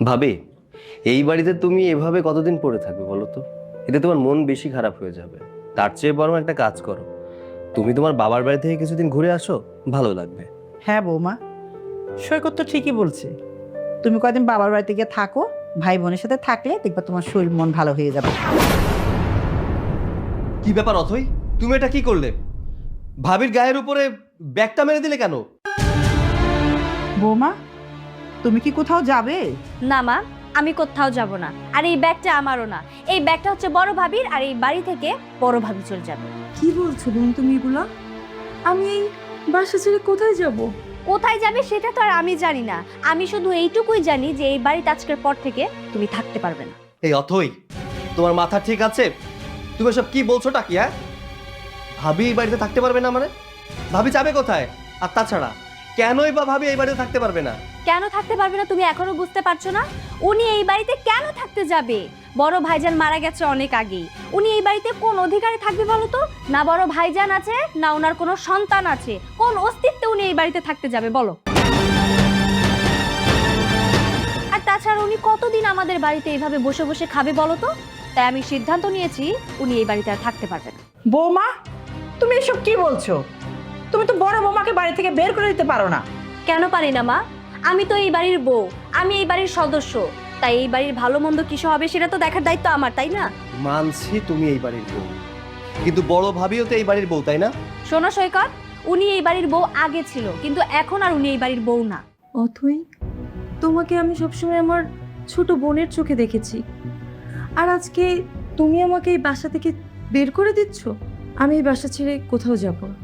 ভাবি, এই বাড়িতে তুমি এভাবে কতদিন পড়ে থাকবে বলো তো? এতে তোমার মন বেশি খারাপ হয়ে যাবে। তার চেয়ে বরং একটা কাজ করো, তুমি তোমার বাবার বাড়ি থেকে কিছুদিন ঘুরে আসো, ভালো লাগবে। হ্যাঁ বৌমা, সৈকত তো ঠিকই বলছে। তুমি কয়দিন বাবার বাড়িতে গিয়ে থাকো, ভাই বোনের সাথে থাকলে দেখবা তোমার শরীর মন ভালো হয়ে যাবে। কি ব্যাপার অথই, তুমি এটা কি করলে? ভাবির গায়ের উপরে ব্যাগটা মেরে দিলে কেন? বৌমা, তুমি কি কোথাও যাবে? না মা, আমি কোথাও যাব না। আর এই ব্যাগটা আমারও না, এই ব্যাগটা হচ্ছে বড় ভাবির। আর এই বাড়ি থেকে বড় ভাবি চলে যাবে। কি বলছো বোন তুমি এগুলা? আমি এই বাসা ছেড়ে কোথায় যাব? কোথায় যাবে সেটা তো আর আমি জানি না। আমি শুধু এইটুকুই জানি যে এই বাড়িতে আজকের পর থেকে তুমি থাকতে পারবে না। এই অথই, তোমার মাথা ঠিক আছে? তুমি সব কি বলছোটা কি? হ্যাঁ, ভাবি এই বাড়িতে থাকতে পারবে না মানে? ভাবি যাবে কোথায়? আর তাছাড়া কেনই বা ভাবি এই বাড়িতে থাকতে পারবে না? কেন থাকতে পারবে না তুমি এখনো বুঝতে পারছো না? উনি এই বাড়িতে কেন থাকতে যাবে? বড় ভাইজান মারা গেছে অনেক আগেই। উনি এই বাড়িতে কোন অধিকারে থাকবে বলো তো? না বড় ভাইজান আছে, না ওনার কোনো সন্তান আছে। কোন অস্তিত্বে উনি এই বাড়িতে থাকতে যাবে বলো? আর তাছাড়া উনি কতদিন আমাদের বাড়িতে এইভাবে বসে বসে খাবে বলো তো? তাই আমি সিদ্ধান্ত নিয়েছি উনি এই বাড়িতে আর থাকতে পারবে না। বৌমা, তুমি এসব কি বলছো? তুমি তো বড় বৌমাকে বাড়ি থেকে বের করে দিতে পারো না। কেন পারি না মা? আমি তো এই বাড়ির বউ, আমি এই বাড়ির সদস্য। তাই এই বাড়ির ভালো মন্দ কিসে হবে সেটা তো দেখার দায়িত্ব আমার, তাই না? মানছি তুমি এই বাড়ির বউ, কিন্তু বড় ভাবিও তো এই বাড়ির বউ, তাই না? শোনো সৈকত, উনি এই বাড়ির বউ আগে ছিল, কিন্তু এখন আর উনি এই বাড়ির বউ না। অথই, তোমাকে আমি সবসময় আমার ছোট বোনের চোখে দেখেছি, আর আজকে তুমি আমাকে এই বাসা থেকে বের করে দিচ্ছ। আমি এই বাসা ছেড়ে কোথাও যাব না।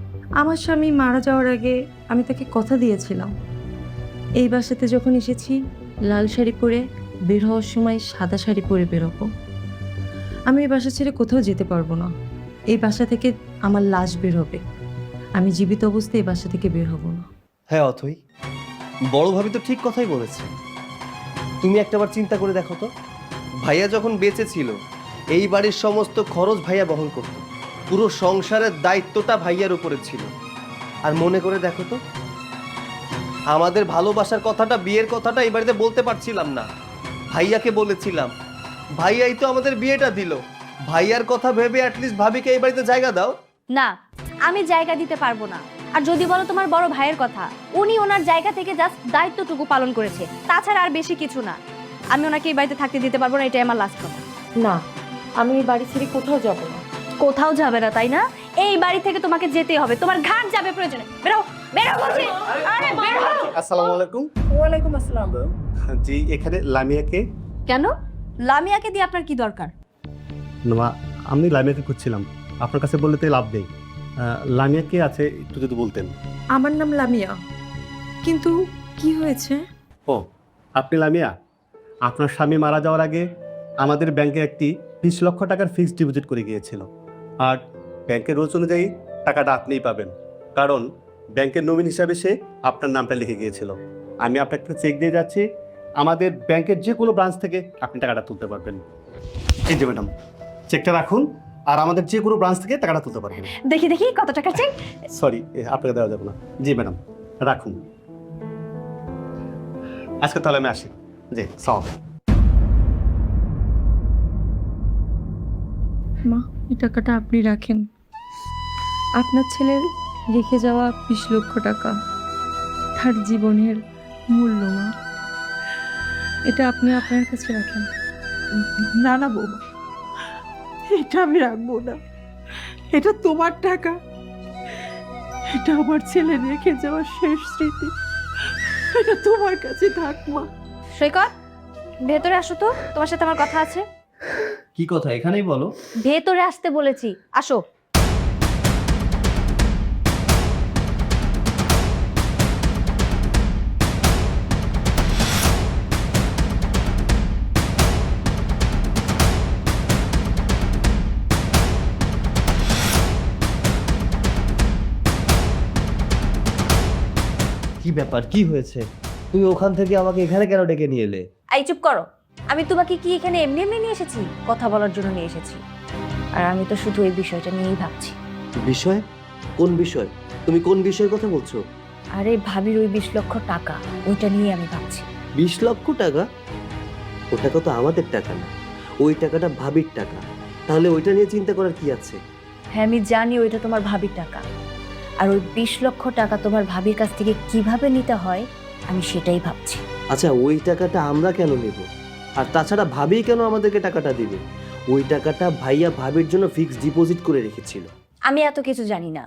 আমার স্বামী মারা যাওয়ার আগে আমি তাকে কথা দিয়েছিলাম, এই বাসাতে যখন এসেছি লাল শাড়ি পরে, বের হওয়ার সময় সাদা শাড়ি পরে বেরোবো। আমি এই বাসা ছেড়ে কোথাও যেতে পারবো না। এই বাসা থেকে আমার লাশ বের হবে, আমি জীবিত অবস্থায় এই বাসা থেকে বের হব না। হ্যাঁ অথই, বড় ভাবি তো ঠিক কথাই বলেছে। তুমি একটাবার চিন্তা করে দেখো তো, ভাইয়া যখন বেঁচে ছিল এই বাড়ির সমস্ত খরচ ভাইয়া বহন করত, পুরো সংসারের দায়িত্বটা ভাইয়ার উপরে ছিল। আর মনে করে দেখো তো, আমাদের ভালোবাসার কথাটা, বিয়ের কথাটা এই বাড়িতে বলতে পারছিলাম না, ভাইয়াকে বলেছিলাম। ভাইয়াই তো আমাদের বিয়েটা দিল। ভাইয়ার কথা ভেবে অ্যাটলিস্ট ভাবিকে এই বাড়িতে জায়গা দাও। না, আমি জায়গা দিতে পারবো না। আর যদি বলো তোমার বড় ভাইয়ের কথা, উনি ওনার জায়গা থেকে জাস্ট দায়িত্বটুকু পালন করেছে, তাছাড়া আর বেশি কিছু না। আমি ওনাকে এই বাড়িতে থাকতে দিতে পারবো না, এটাই আমার লাস্ট কথা। না, আমি এই বাড়ি ছেড়ে কোথাও যাব না। কোথাও যাবে না তাই না? এই বাড়ি থেকে তোমাকে যেতে হবে, তোমার ঘাট যাবে প্রয়োজনে। বেরো, বেরো বলছি। আরে বেরো। আসসালামু আলাইকুম। ওয়ালাইকুম আসসালাম। জি, এখানে লামিয়াকে? কেন? লামিয়াকে দিয়ে আপনার কি দরকার? না, আমি লামিয়াকে খুঁজছিলাম, আপনার কাছে বললে তো লাভ নেই। লামিয়া কে আছে একটু যদি বলতেন। আমার নাম লামিয়া, কিন্তু কি হয়েছে? ও, আপনি লামিয়া? আপনার স্বামী মারা যাওয়ার আগে আমাদের ব্যাংকে একটি 20 লক্ষ টাকার ফিক্সড ডিপোজিট করে গিয়েছিল, আর ব্যাংকের রুলস অনুযায়ী টাকাটা আপনিই পাবেন, কারণ ব্যাংকের নমিন হিসাবে সে আপনার নামটা লিখে গিয়েছিল। আমি আপনাকে চেক দিয়ে যাচ্ছি, আমাদের ব্যাংকের যে কোনো ব্রাঞ্চ থেকে আপনি টাকাটা তুলতে পারবেন। এই যে ম্যাডাম, চেকটা রাখুন, আর আমাদের যে কোনো ব্রাঞ্চ থেকে টাকাটা তুলতে পারবেন। দেখি দেখি কত টাকা চেক। সরি, আপনাকে দেওয়া যাবে না। জি ম্যাডাম, রাখুন। আজকে তাহলে আমি আসি। জি, সালাম। মা, এই টাকাটা আপনি রাখেন। আপনার ছেলের রেখে যাওয়া 20 লক্ষ টাকা তার জীবনের মূল্য। মা, এটা আপনি আপনার কাছে রাখেন। না না বৌমা, এটা আমি রাখবো না। এটা তোমার টাকা, এটা আমার ছেলে রেখে যাওয়ার শেষ স্মৃতি। এটা তোমার কাছে থাক মা। সৈকত, ভেতরে আসো তো, তোমার সাথে আমার কথা আছে। কি কথা, এখানেই বলো। ভেতরে আসতে বলেছি, আসো। কি ব্যাপার, কি হয়েছে? তুমি ওখান থেকে আমাকে এখানে কেন ডেকে নিয়ে এলে? এই চুপ করো। আমি তোমাকে কি এখানে এমনি এমনি নিয়ে এসেছি? কথা বলার জন্য নিয়ে এসেছি। আর আমি তো শুধু এই বিষয়টা নিয়েই ভাবছি। বিষয়? কোন বিষয়? তুমি কোন বিষয়ের কথা বলছো? আরে ভাবির ওই 20 লক্ষ টাকা, ওইটা নিয়ে আমি ভাবছি। 20 লক্ষ টাকা? ও টাকা তো আমাদের টাকা না, ওই টাকাটা ভাবির টাকা। তাহলে ওইটা নিয়ে চিন্তা করার কি আছে? হ্যাঁ আমি জানি ওইটা তোমার ভাবির টাকা, আর ওই 20 লক্ষ টাকা তোমার ভাবির কাছ থেকে কিভাবে নিতে হয় আমি সেটাই ভাবছি। আচ্ছা, ওই টাকাটা আমরা কেন নেব? আর তাছাড়া ভাবি কেন আমাদেরকে টাকাটা দিবে? ওই টাকাটা ভাইয়া ভাবির জন্য ফিক্সড ডিপোজিট করে রেখেছিল। আমি এত কিছু জানি না,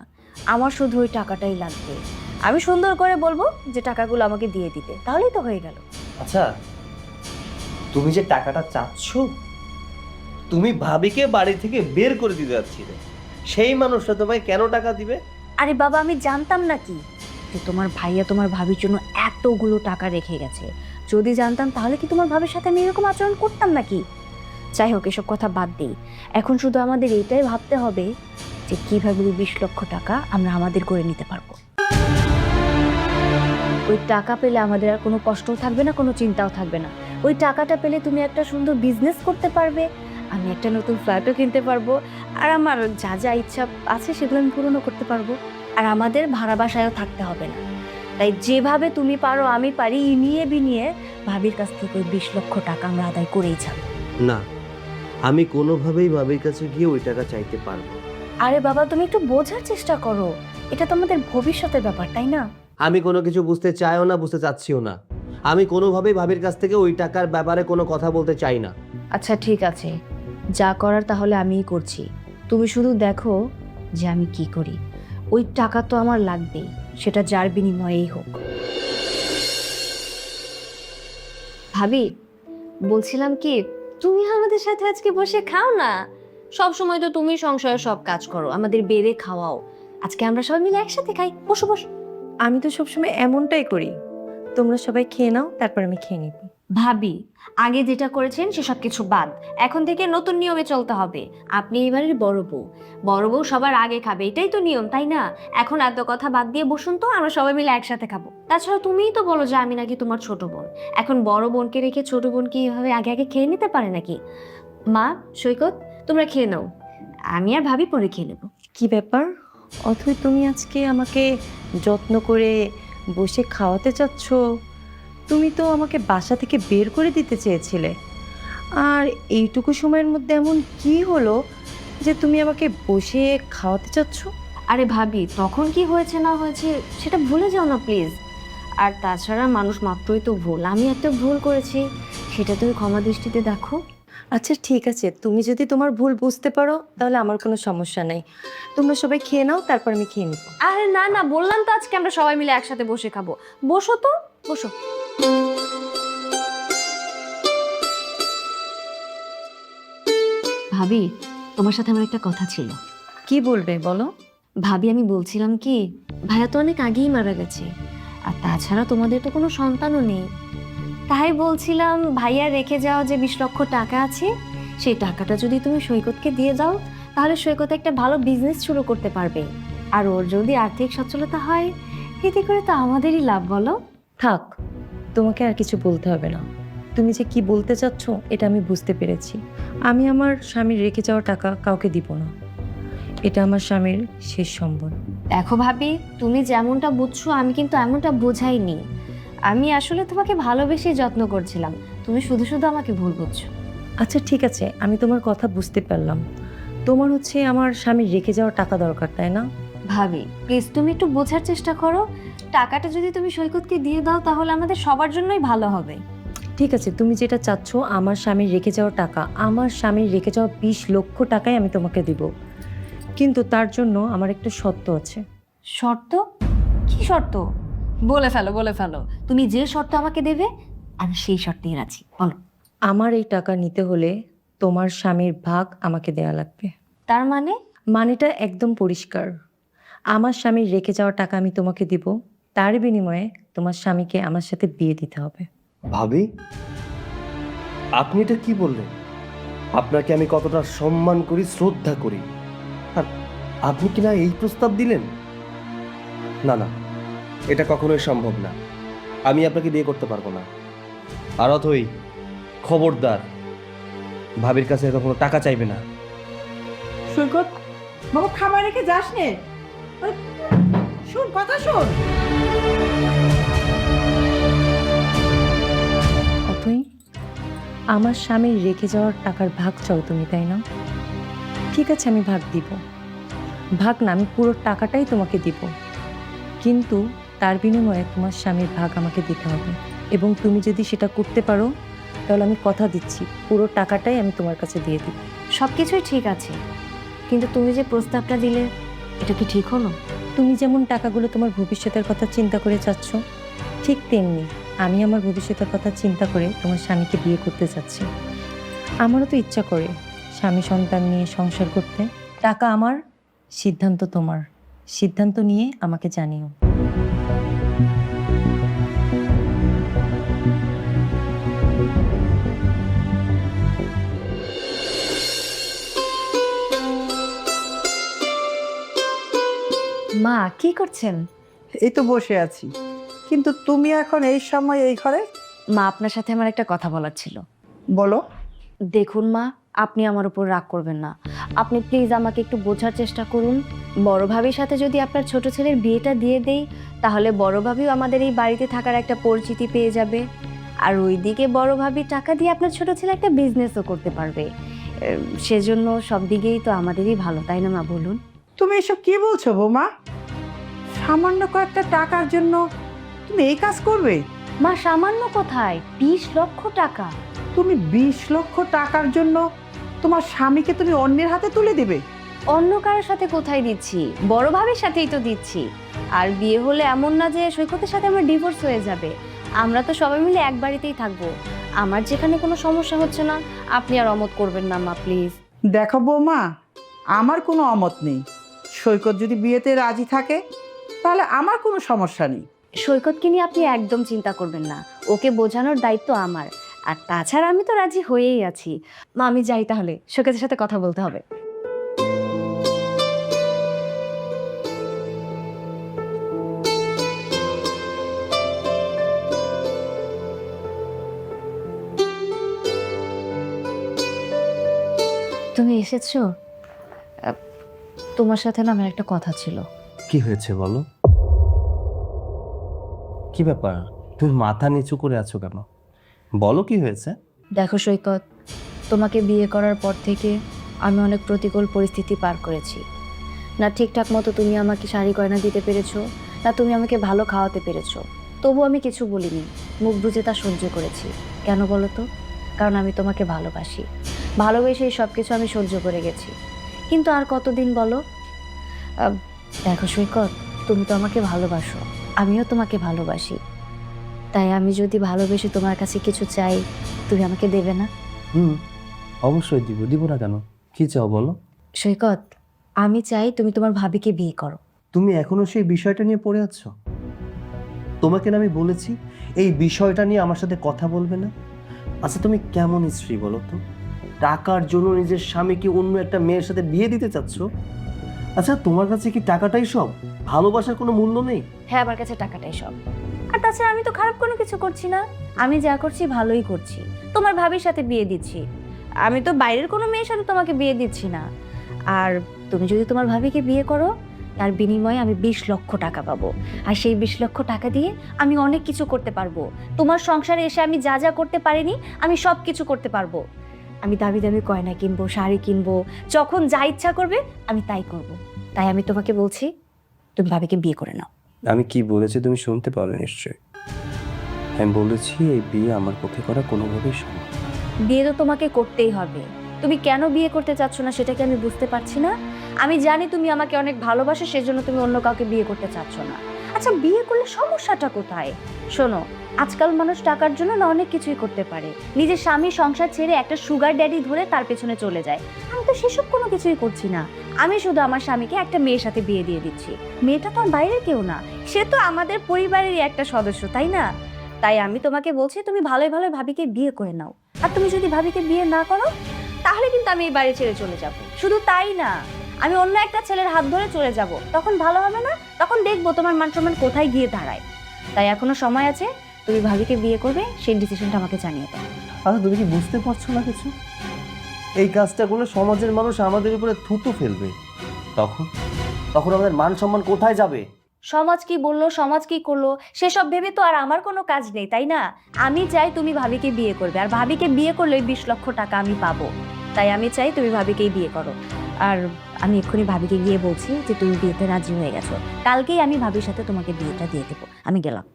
আমার শুধু ওই টাকাটাই লাগবে। আমি সুন্দর করে বলবো যে টাকাগুলো আমাকে দিয়ে দিতে, তাহলেই তো হয়ে গেল। আচ্ছা, তুমি যে টাকাটা চাচ্ছ, তুমি ভাবিকে বাড়ি থেকে বের করে দিতে যাচ্ছিলে, সেই মানুষটা তোমায় কেন টাকা দিবে? আরে বাবা, আমি জানতাম নাকি যে তোমার ভাইয়া তোমার ভাবির জন্য এতগুলো টাকা রেখে গেছে? যদি জানতাম তাহলে কি তোমার ভাবির সাথে আমি এরকম আচরণ করতাম নাকি? যাই হোক, এসব কথা বাদ দিই। এখন শুধু আমাদের এইটাই ভাবতে হবে যে কিভাবে ওই 20 লক্ষ টাকা আমরা আমাদের করে নিতে পারবো। ওই টাকা পেলে আমাদের আর কোনো কষ্টও থাকবে না, কোনো চিন্তাও থাকবে না। ওই টাকাটা পেলে তুমি একটা সুন্দর বিজনেস করতে পারবে, আমি একটা নতুন ফ্ল্যাটও কিনতে পারবো, আর আমার যা যা ইচ্ছা আছে সেগুলো আমি পূরণও করতে পারবো। আর আমাদের ভাড়া বাসায়ও থাকতে হবে না। তাই যেভাবে তুমি পারো আমি পারি, ইনিয়ে বিনিয়ে ভাবির কাছ থেকে ওই 20 লক্ষ টাকা আমরা আদায় করেই যাব। না, আমি কোনোভাবেই ভাবির কাছে গিয়ে ওই টাকা চাইতে পারবো না। আরে বাবা, তুমি একটু বোঝার চেষ্টা করো, এটা তো আমাদের ভবিষ্যতের ব্যাপার, তাই না? আমি কোনো কিছু বুঝতে চাইও না, বুঝতে চাচ্ছিও না। আমি কোনোভাবেই ভাবির কাছ থেকে ওই টাকার ব্যাপারে কোনো কথা বলতে চাই না। আচ্ছা ঠিক আছে, যা করার তাহলে আমিই করছি। তুমি শুধু দেখো যে আমি কি করি। ওই টাকা তো আমার লাগবেই, সেটা যার বিনিময়েই হোক। ভাবি, বলছিলাম কি, তুমি আমাদের সাথে আজকে বসে খাও না। সব সময় তো তুমি সংসারে সব কাজ করো, আমাদের বেড়ে খাওয়াও। আজকে আমরা সবাই মিলে একসাথে খাই, বসো বসো। আমি তো সবসময় এমনটাই করি, তোমরা সবাই খেয়ে নাও, তারপর আমি খেয়ে নিব। ভাবি, আগে যেটা করেছেন সেসব কিছু বাদ, এখন থেকে নতুন নিয়মে চলতে হবে। আপনি এবারের বড় বউ, বড় বউ সবার আগে খাবে, এটাই তো নিয়ম, তাই না? এখন এত কথা বাদ দিয়ে বসুন তো, আমরা সবাই মিলে একসাথে খাবো। তাছাড়া তুমিই তো বলো যে আমি নাকি তোমার ছোট বোন, এখন বড় বোনকে রেখে ছোট বোন কি এভাবে আগে আগে খেয়ে নিতে পারে নাকি? মা, সৈকত, তোমরা খেয়ে নাও, আমি আর ভাবি পরে খেয়ে নেবো। কি ব্যাপার অথই, তুমি আজকে আমাকে যত্ন করে বসে খাওয়াতে চাচ্ছ? তুমি তো আমাকে বাসা থেকে বের করে দিতে চেয়েছিলে, আর এইটুকু সময়ের মধ্যে এমন কি হলো যে তুমি আমাকে বসে খাওয়াতে চাচ্ছ? আরে ভাবি, তখন কি হয়েছে না হয়েছে সেটা ভুলে যাও না প্লিজ। আর তাছাড়া মানুষ মাত্রই তো ভুল, আমি একটা ভুল করেছি, সেটা তুমি ক্ষমা দৃষ্টিতে দেখো। আচ্ছা ঠিক আছে, তুমি যদি তোমার ভুল বুঝতে পারো তাহলে আমার কোনো সমস্যা নেই। তোমরা সবাই খেয়ে নাও, তারপর আমি খেয়ে নিব। আরে না না, বললাম তো আজকে আমরা সবাই মিলে একসাথে বসে খাবো। বসো তো, বসো। ভাবি, তোমার সাথে আমার একটা কথা ছিল। কি বলবে বলো? ভাবি, আমি বলছিলাম কি, ভাইয়া তো অনেক আগেই মারা গেছে, আর তাছাড়া তোমাদের তো কোনো সন্তানও নেই। তাই বলছিলাম, ভাইয়া রেখে যাওয়া যে 20 লক্ষ টাকা আছে, সেই টাকাটা যদি তুমি সৈকতকে দিয়ে দাও, তাহলে সৈকত একটা ভালো বিজনেস শুরু করতে পারবে। আর ওর যদি আর্থিক সচ্ছলতা হয়, এতে করে তো আমাদেরই লাভ, বলো? থাক, তোমাকে আর কিছু বলতে হবে না। তুমি যে কি বলতে চাচ্ছ এটা আমি বুঝতে পেরেছি। আমি আমার স্বামীর রেখে যাওয়া টাকা কাউকে দিব না, এটা আমার স্বামীর শেষ সম্বল। দেখো ভাবি, তুমি যেমনটা বুঝছো আমি কিন্তু এমনটা বোঝাইনি। আমি আসলে তোমাকে ভালোবেসে যত্ন করছিলাম, তুমি শুধু শুধু আমাকে ভুল বুঝছো। আচ্ছা ঠিক আছে, আমি তোমার কথা বুঝতে পারলাম। তোমার হচ্ছে আমার স্বামীর রেখে যাওয়া টাকা দরকার, তাই না? ভাবি প্লিজ, তুমি একটু বোঝার চেষ্টা করো। টাকাটা যদি তুমি সৈকতকে দিয়ে দাও তাহলে আমাদের সবার জন্যই ভালো হবে। ঠিক আছে, তুমি যেটা চাচ্ছ, আমার স্বামীর রেখে যাওয়া টাকা, আমার স্বামীর রেখে যাওয়া 20 লক্ষ টাকাই আমি তোমাকে দিব, কিন্তু তার জন্য আমার একটা শর্ত আছে। শর্ত? কি শর্ত? বলে ফেলো, বলে ফেলো। তুমি যে শর্ত আমাকে দেবে আমি সেই শর্তেই রাজি, বলো। আমার এই টাকা নিতে হলে তোমার স্বামীর ভাগ আমাকে দেয়া লাগবে। তার মানে? মানেটা একদম পরিষ্কার। আমার স্বামীর রেখে যাওয়া টাকা আমি তোমাকে দিব, তার বিনিময়ে তোমার স্বামীকে আমার সাথে বিয়ে দিতে হবে। ভাবি, আপনি এটা কি বললেন? আপনাকে আমি কতটা সম্মান করি, শ্রদ্ধা করি, আর আপনি কিনা এই প্রস্তাব দিলেন? না না, এটা কখনোই সম্ভব না। আমি আপনাকে বিয়ে করতে পারবো না। আর অথই, খবরদার, ভাবির কাছে কখনো টাকা চাইবে না। সৈকত বাবা, খাবার রেখে যাস নে। শোন, কথা শোন। অথই, আমার স্বামীর রেখে যাওয়ার টাকার ভাগ চাও তুমি, তাই না? ঠিক আছে, আমি ভাগ দিব। ভাগ না, আমি পুরো টাকাটাই তোমাকে দিব, কিন্তু তার বিনিময়ে তোমার স্বামীর ভাগ আমাকে দিতে হবে। এবং তুমি যদি সেটা করতে পারো তাহলে আমি কথা দিচ্ছি পুরো টাকাটাই আমি তোমার কাছে দিয়ে দিব। সব কিছুই ঠিক আছে, কিন্তু তুমি যে প্রস্তাবটা দিলে এটা কি ঠিক হলো? তুমি যেমন টাকাগুলো তোমার ভবিষ্যতের কথা চিন্তা করে চাচ্ছ, ঠিক তেমনি আমি আমার ভবিষ্যতের কথা চিন্তা করে তোমার স্বামীকে বিয়ে করতে চাচ্ছি। আমারও তো ইচ্ছা করে স্বামী সন্তান নিয়ে সংসার করতে। টাকা আমার, সিদ্ধান্ত তোমার। সিদ্ধান্ত নিয়ে আমাকে জানিও। মা কি করছেন? এই তো বসে আছি, কিন্তু তুমি এখন এই সময় এই ঘরে? মা আপনার সাথে আমার একটা কথা বলার ছিল। বলো। দেখুন মা, আপনি আমার উপর রাগ করবেন না। আপনি প্লিজ আমাকে একটু বোঝার চেষ্টা করুন। বড় ভাবির সাথে যদি আপনার ছোট ছেলের বিয়েটা দিয়ে দেই, তাহলে বড় ভাবিও আমাদের এই বাড়িতে থাকার একটা পরিচিতি পেয়ে যাবে। আর ওইদিকে বড় ভাবি টাকা দিয়ে আপনার ছোট ছেলে একটা বিজনেসও করতে পারবে। সেজন্য সব দিকেই তো আমাদেরই ভালো, তাই না মা, বলুন? তুমি এসব কি বলছো বৌমা? সামান্য কয়েকটা টাকার জন্য তুমি এই কাজ করবে? মা, সামান্য কোথায়, 20 লক্ষ টাকা। তুমি 20 লক্ষ টাকার জন্য তোমার স্বামীকে তুমি অন্যের হাতে তুলে দিবে? অন্য কারোর সাথে কোথায় দিচ্ছি, বড় ভাবির সাথেই তো দিচ্ছি। আর বিয়ে হলে এমন না যে সৈকতের সাথে আমার ডিভোর্স হয়ে যাবে। আমরা তো সবাই মিলে এক বাড়িতেই থাকবো। আমার যেখানে কোনো সমস্যা হচ্ছে না, আপনি আর অমত করবেন না মা, প্লিজ। দেখো বৌমা, আমার কোনো অমত নেই। সৈকত যদি বিয়েতে রাজি থাকে তাহলে আমার কোনো সমস্যা নেই। সৈকতকে নিয়ে আপনি একদম চিন্তা করবেন না, ওকে বোঝানোর দায়িত্ব আমার। আর তাছাড়া আমি তো রাজি হয়েই আছি। মা, আমি যাই তাহলে, সৈকতের সাথে কথা বলতে হবে। তুমি এসেছো? তোমার সাথে না আমার একটা কথা ছিল। কি হয়েছে বলো? কি ব্যাপার, তুমি মাথা নিচু করে আছো কেন? বলো কি হয়েছে। দেখো সৈকত, তোমাকে বিয়ে করার পর থেকে আমি অনেক প্রতিকূল পরিস্থিতি পার করেছি। না ঠিকঠাক মতো তুমি আমাকে শাড়ি গয়না দিতে পেরেছো, না তুমি আমাকে ভালো খাওয়াতে পেরেছো। তবু আমি কিছু বলিনি, মুখ বুজে তা সহ্য করেছি। কেন বলো তো? কারণ আমি তোমাকে ভালোবাসি। ভালোবেসে সব কিছু আমি সহ্য করে গেছি। কিন্তু আর কতদিন বলো? দেখো সৈকত, তুমি তো আমাকে ভালোবাসো, আমিও তোমাকে ভালোবাসি। তাই আমি যদি ভালোবেসে তোমার কাছে কিছু চাই, তুমি আমাকে দেবে না? অবশ্যই দিব, দিব না কেন? কি চাও বলো? সৈকত, আমি চাই তুমি তোমার ভাবিকে বিয়ে করো। তুমি এখনো সেই বিষয়টা নিয়ে পড়ে আছো? তোমাকে না আমি বলেছি এই বিষয়টা নিয়ে আমার সাথে কথা বলবে না? আচ্ছা, তুমি কেমন স্ত্রী বলো তো? টাকার জন্য নিজের স্বামীকে অন্য একটা মেয়ের সাথে বিয়ে দিতে চাচ্ছ? আচ্ছা, তোমার কাছে কি টাকাটাই সব? ভালোবাসার কোনো মূল্য নেই? হ্যাঁ, আমার কাছে টাকাটাই সব। আর তাছাড়া আমি তো খারাপ কোনো কিছু করছি না। আমি যা করছি ভালোই করছি। তোমার ভাবির সাথে বিয়ে দিচ্ছি, আমি তো বাইরের কোনো মেয়ের সাথে তোমাকে বিয়ে দিচ্ছি না। আর তুমি যদি তোমার ভাবিকে বিয়ে করো, তার বিনিময়ে আমি 20 লক্ষ টাকা পাবো। আর সেই 20 লক্ষ টাকা দিয়ে আমি অনেক কিছু করতে পারবো। তোমার সংসারে এসে আমি যা যা করতে পারিনি, আমি সব কিছু করতে পারবো। আমি দামি দামি গয়না কিনবো, শাড়ি কিনবো, যখন যা ইচ্ছা করবে আমি তাই করব। তাই আমি তোমাকে বলছি, তুমি ভাবিকে বিয়ে করে নাও। আমি কি বলেছি তুমি শুনতে পারো নিশ্চয়ই। আমি বলেছি এই বিয়ে আমার পক্ষে করা কোনোভাবেই সম্ভব না। বিয়ে তো তোমাকে করতেই হবে। তুমি কেন বিয়ে করতে চাচ্ছ না সেটা কি আমি বুঝতে পারছি না? আমি জানি তুমি আমাকে অনেক ভালোবাসো, সেজন্য তুমি অন্য কাউকে বিয়ে করতে চাচ্ছ না। আচ্ছা, বিয়ে করলে সমস্যাটা কোথায়? শোনো, আজকাল মানুষ টাকার জন্য না অনেক কিছুই করতে পারে। নিজের স্বামী সংসার ছেড়ে একটা সুগার ড্যাডি ধরে তার পেছনে চলে যায়। আমি তো সেসব কোনো কিছুই করছি না। আমি শুধু আমার স্বামীকে একটা মেয়ের সাথে বিয়ে দিয়ে দিচ্ছি। মেয়েটা তো আর বাইরের কেউ না, সে তো আমাদের পরিবারেরই একটা সদস্য, তাই না? তাই আমি তোমাকে বলছি, তুমি ভালোই ভালো ভাবিকে বিয়ে করে নাও। আর তুমি যদি ভাবিকে বিয়ে না করো, তাহলে কিন্তু আমি এই বাড়ি ছেড়ে চলে যাব। শুধু তাই না, আমি অন্য একটা ছেলের হাত ধরে চলে যাব। তখন ভালো হবে না? তখন দেখবো তোমার মান সম্মান কোথায় গিয়ে দাঁড়ায়। তাই এখনো সময় আছে, তুমি ভাবিকে বিয়ে করবে, সেই ডিসিশনটা আমাকে জানিয়ে দাও। আচ্ছা, তুমি কি বুঝতে পারছো না কিছু? এই কাজটা করলে সমাজের মানুষ আমাদের উপরে থুতু ফেলবে। তখন তখন আমাদের মান সম্মান কোথায় যাবে? সমাজ কি বললো, সমাজ কি করলো, সেসব ভেবে তো আর আমার কোনো কাজ নেই, তাই না? আমি চাই তুমি ভাবিকে বিয়ে করবে, আর ভাবিকে বিয়ে করলে 20 লক্ষ টাকা আমি পাবো। তাই আমি চাই তুমি ভাবিকেই বিয়ে করো। আর আমি এক্ষুনি ভাবিকে গিয়ে বলছি যে তুমি বিয়েতে রাজি হয়ে গেছো। কালকেই আমি ভাবির সাথে তোমাকে বিয়েটা দিয়ে দেবো। আমি গেলাম।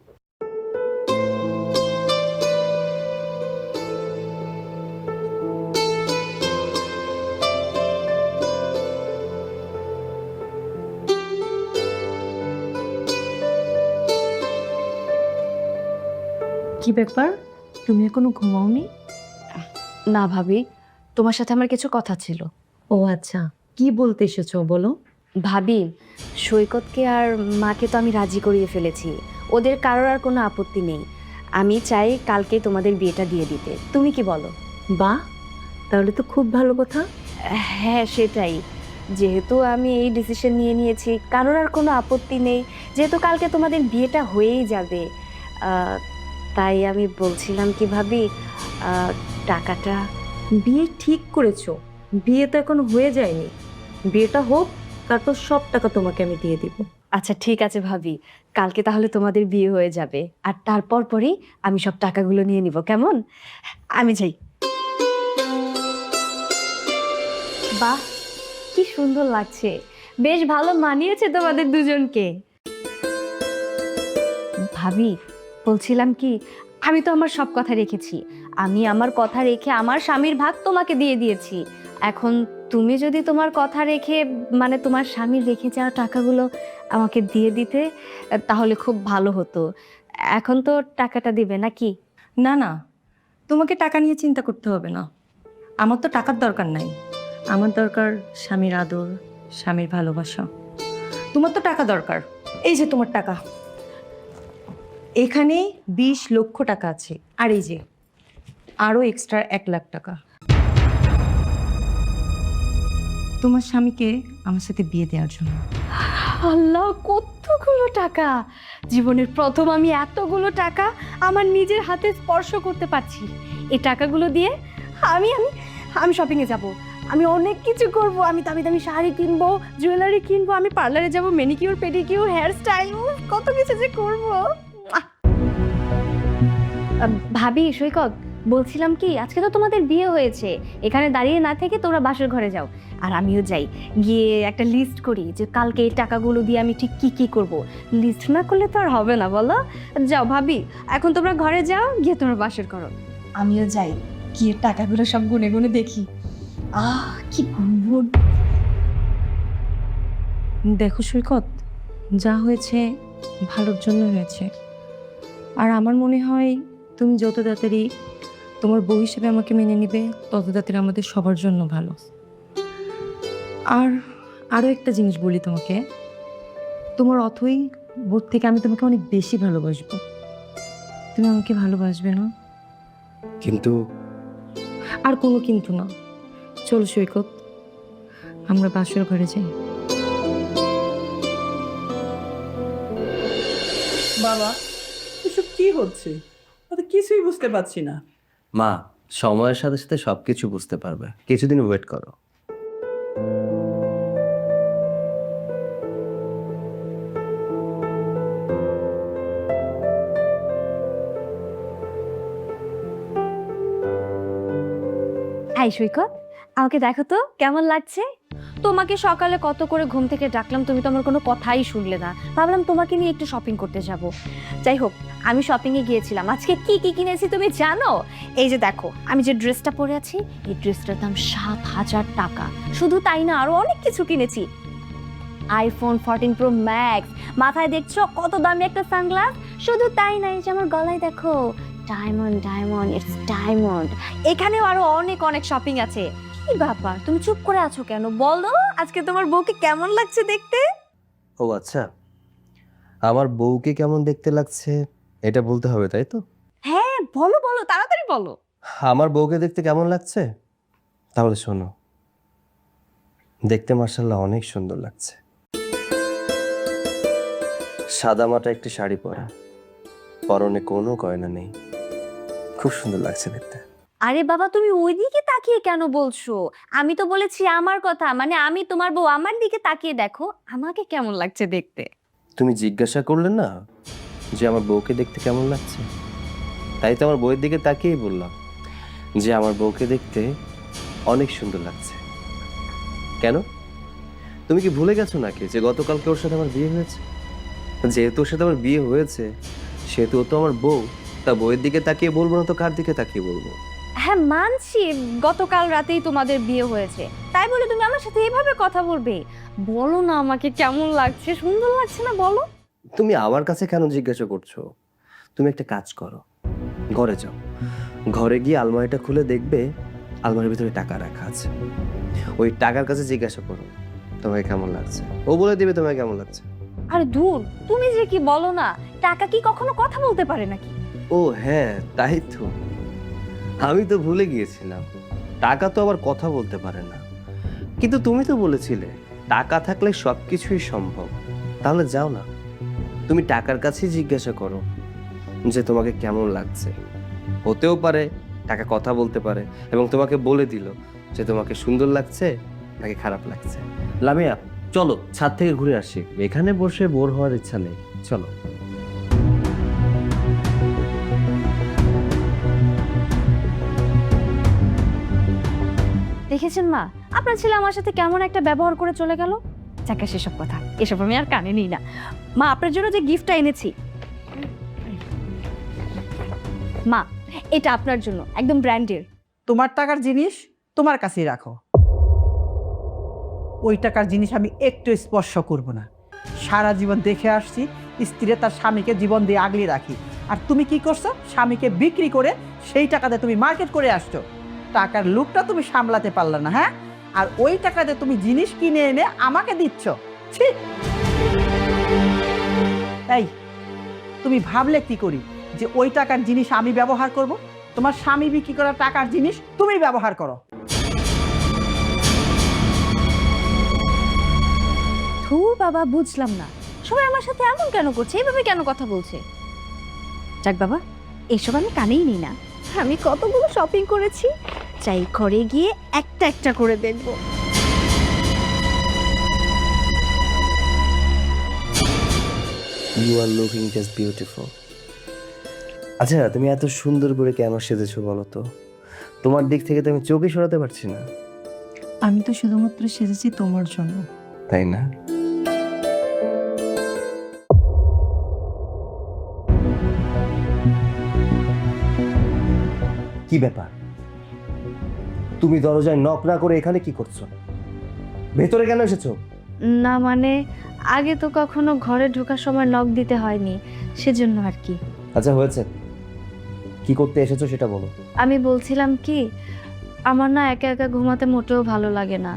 কি ব্যাপার, তুমি এখনো ঘুমাওনি? না ভাবি, তোমার সাথে আমার কিছু কথা ছিল। ও আচ্ছা, কি বলতে এসেছো বলো। ভাবি, সৈকতকে আর মাকে তো আমি রাজি করিয়ে ফেলেছি। ওদের কারোর আর কোনো আপত্তি নেই। আমি চাই কালকে তোমাদের বিয়েটা দিয়ে দিতে। তুমি কি বলো? বাহ, তাহলে তো খুব ভালো কথা। হ্যাঁ সেটাই। যেহেতু আমি এই ডিসিশন নিয়ে নিয়েছি, কারোর আর কোনো আপত্তি নেই, যেহেতু কালকে তোমাদের বিয়েটা হয়েই যাবে, তাই আমি বলছিলাম কি ভাবি, টাকাটা। বিয়ে ঠিক করেছো, বিয়ে তো এখন হয়ে যায়নি। বিয়েটা হোক, তারপর সব টাকা তোমাকে আমি দিয়ে দিব। আচ্ছা ঠিক আছে ভাবি, কালকে তাহলে তোমাদের বিয়ে হয়ে যাবে, আর তারপর পরেই আমি সব টাকাগুলো নিয়ে নিব, কেমন? আমি যাই। বাহ, কি সুন্দর লাগছে, বেশ ভালো মানিয়েছে তোমাদের দুজনকে। ভাবি, বলছিলাম কি, আমি তো আমার সব কথা রেখেছি। আমি আমার কথা রেখে আমার স্বামীর ভাগ তোমাকে দিয়ে দিয়েছি। এখন তুমি যদি তোমার কথা রেখে, মানে তোমার স্বামীর রেখে যাওয়া টাকাগুলো আমাকে দিয়ে দিতে, তাহলে খুব ভালো হতো। এখন তো টাকাটা দিবে নাকি? না না, তোমাকে টাকা নিয়ে চিন্তা করতে হবে না। আমার তো টাকার দরকার নাই, আমার দরকার স্বামীর আদর, স্বামীর ভালোবাসা। তোমার তো টাকা দরকার। এই যে তোমার টাকা, এখানে 20 লক্ষ টাকা আছে, আর এই যে আরো এক্সট্রা 1 লাখ টাকা তোমার স্বামীকে আমার সাথে বিয়ে দেওয়ার জন্য। আল্লাহ, কতগুলো টাকা! জীবনের প্রথম আমি এতগুলো টাকা আমার নিজের হাতে স্পর্শ করতে পারছি। এই টাকাগুলো দিয়ে আমি আমি আমি শপিংয়ে যাব, আমি অনেক কিছু করব। আমি দামি দামি শাড়ি কিনবো, জুয়েলারি কিনবো, আমি পার্লারে যাব, ম্যানিকিউর পেডিকিউর, হেয়ার স্টাইল, কত কিছু যে করব। ভাবি, সৈকত, বলছিলাম কি, আজকে তো তোমাদের বিয়ে হয়েছে, এখানে দাঁড়িয়ে না থেকে তোমরা বাসর ঘরে যাও, আর আমিও যাই, গিয়ে একটা লিস্ট করি যে কালকে এই টাকাগুলো দিয়ে আমি ঠিক কি কি করব। লিস্ট না করলে তো আর হবে না, বলো? যাও ভাবি, এখন তোমরা ঘরে যাও, গিয়ে তোমরা বাসর করো। আমিও যাই, গিয়ে টাকাগুলো সব গুনে গুনে দেখি। কি গুনগুন! দেখো সৈকত, যা হয়েছে ভালোর জন্য হয়েছে। আর আমার মনে হয় তুমি যত তাড়াতাড়ি তোমার বউ হিসেবে আমাকে মেনে নিবে, তত তাড়াতাড়ি আমাদের সবার জন্য ভালো। আর আরও একটা জিনিস বলি তোমাকে, তোমার অথই বোধ থেকে আমি তোমাকে অনেক বেশি ভালোবাসবো। তুমি আমাকে ভালোবাসবে না? কিন্তু আর কোনো কিন্তু না। চলো সৈকত, আমরা বাসর ঘরে যাই। বাবা, এসব কি হচ্ছে? আমি কিছুই বুঝতে পারছি না। মা, সময়ের সাথে সাথে সবকিছু বুঝতে পারবে, কিছুদিন ওয়েট করো। এই সৈকত, আমাকে দেখো তো কেমন লাগছে। তোমাকে সকালে কত করে ঘুম থেকে ডাকলাম, তুমি তো আমার কোনো কথাই শুনলে না। ভাবলাম তোমাকে নিয়ে একটু শপিং করতে যাব। যাই হোক, আমি শপিং এ গিয়েছিলাম। আজকে কি কি কিনেছি তুমি জানো? এই যে দেখো, আমি যে ড্রেসটা পরে আছি, এই ড্রেসটার দাম 7,000 টাকা। শুধু তাই না, আরো অনেক কিছু কিনেছি। আইফোন 14 প্রো ম্যাক্স, মাথায় দেখছো কত দামি একটা সানগ্লাস। শুধু তাই না, এই যে আমার গলায় দেখো, ডায়মন্ড ডায়মন্ড, ইটস ডায়মন্ড। এখানেও আরো অনেক অনেক শপিং আছে। কি ব্যাপার, তুমি চুপ করে আছো কেন? বলো, আজকে তোমার বউকে কেমন লাগছে দেখতে? ও আচ্ছা, আমার বউকে কেমন দেখতে লাগছে এটা বলতে হবে, তাই তো? হ্যাঁ বলো বলো, তাড়াতাড়ি বলো। আমার বউকে দেখতে কেমন লাগছে তাহলে শোনো। দেখতে মাশাআল্লাহ অনেক সুন্দর লাগছে। সাদামাটা একটি শাড়ি পরা, পরনে কোনো গয়না নেই, খুব সুন্দর লাগছে দেখতে। আরে বাবা, তুমি ওইদিকে তাকিয়ে কেন বলছো? আমি তো বলেছি আমার কথা, মানে আমি তোমার বউ, আমার দিকে তাকিয়ে দেখো আমাকে কেমন লাগছে দেখতে। তুমি জিজ্ঞাসা করলে না যে আমার বউকে দেখতে কেমন লাগছে, তাই তো আমার বউয়ের দিকে তাকিয়েই বললাম যে আমার বউকে দেখতে অনেক সুন্দর লাগছে। কেন, তুমি কি ভুলে গেছো নাকি যে গতকালকে ওর সাথে আমার বিয়ে হয়েছে? যেহেতু ওর সাথে আমার বিয়ে হয়েছে সেহেতু ও তো আমার বউ, তা বউয়ের দিকে তাকিয়ে বলবো না তো কার দিকে তাকিয়ে বলবো? হ্যাঁ মানছি, গতকাল রাতেই তোমাদের বিয়ে হয়েছে, তাই বলে তুমি আমার সাথে এইভাবে কথা বলবে? বলো না আমাকে কেমন লাগছে, সুন্দর লাগছে না বলো? তুমি আমার কাছে কেন জিজ্ঞাসা করছো? তুমি একটা কাজ করো, ঘরে যাও, ঘরে গিয়ে আলমারিটা খুলে দেখবে আলমারির ভিতরে টাকা রাখা আছে। ওই টাকার কাছে জিজ্ঞাসা করো তোমাকে কেমন লাগছে, ও বলে দিবে তোমাকে কেমন লাগছে। আরে ধুর, তুমি যে কি বলো না, টাকা কি কখনো কথা বলতে পারে নাকি? ও হ্যাঁ, তাই তো, আমি তো ভুলে গিয়েছিলাম, টাকা তো আবার কথা বলতে পারে না। কিন্তু তুমি তো বলেছিলে টাকা থাকলে সবকিছুই সম্ভব। তাহলে যাও না, তুমি টাকার কাছেই জিজ্ঞাসা করো যে তোমাকে কেমন লাগছে। হতেও পারে টাকা কথা বলতে পারে এবং তোমাকে বলে দিল যে তোমাকে সুন্দর লাগছে নাকি খারাপ লাগছে। লামিয়া, চলো ছাদ থেকে ঘুরে আসি, এখানে বসে বোর হওয়ার ইচ্ছা নেই, চলো। দেখেছেন মা, আপনার ছেলে আমার সাথে কেমন একটা ব্যবহার করে চলে গেল। যাকে সেসব কথা, এসব আমি আর কানে নিই না। মা, আপনার জন্য যে গিফটটা এনেছি, মা এটা আপনার জন্য, একদম ব্র্যান্ডের। তোমার টাকার জিনিস তোমার কাছেই রাখো, ওই টাকার জিনিস আমি একটু স্পর্শ করব না। সারা জীবন দেখে আসছি স্ত্রীরা তার স্বামীকে জীবন দিয়ে আগলে রাখি, আর তুমি কি করছো? স্বামীকে বিক্রি করে সেই টাকাতে তুমি মার্কেট করে আসছো। টাকার লুকটা তুমি সামলাতে পারলে না, হ্যাঁ? আর ওই টাকাতে তুমি জিনিস কিনে এনে আমাকে দিচ্ছ। ছি! এই, তুমি ভাবলে কি করি যে ওই টাকার জিনিস আমি ব্যবহার করব? তোমার স্বামী বিক্রি করা টাকার জিনিস তুমি ব্যবহার করো। থু বাবা, বুঝলাম না সবাই আমার সাথে এমন কেন করছে, এইভাবে কেন কথা বলছে। যাক বাবা, এসব আমি কানেই নিই না। আমি কতগুলো শপিং করেছি, চাই ঘরে গিয়ে একটা একটা করে দেখবো। You are looking just beautiful. আচ্ছা, তুমি এত সুন্দর করে কেন সেজেছো বলো তো? তোমার দিক থেকে তো আমি চোখে সরাতে পারছি না। আমি তো শুধুমাত্র সেজেছি তোমার জন্য। তাই না? কি ব্যাপার, তুমি দরজায় নক না করে এখানে কি করছো? ভেতরে কেন এসেছো? না মানে, আগে তো কখনো ঘরে ঢোকার সময় নক দিতে হয়নি, সেজন্য আর কি। আচ্ছা হয়েছে, কি করতে এসেছো সেটা বলো। আমি বলছিলাম কি, আমার না একা একা ঘুমাতে মোটেও ভালো লাগে না।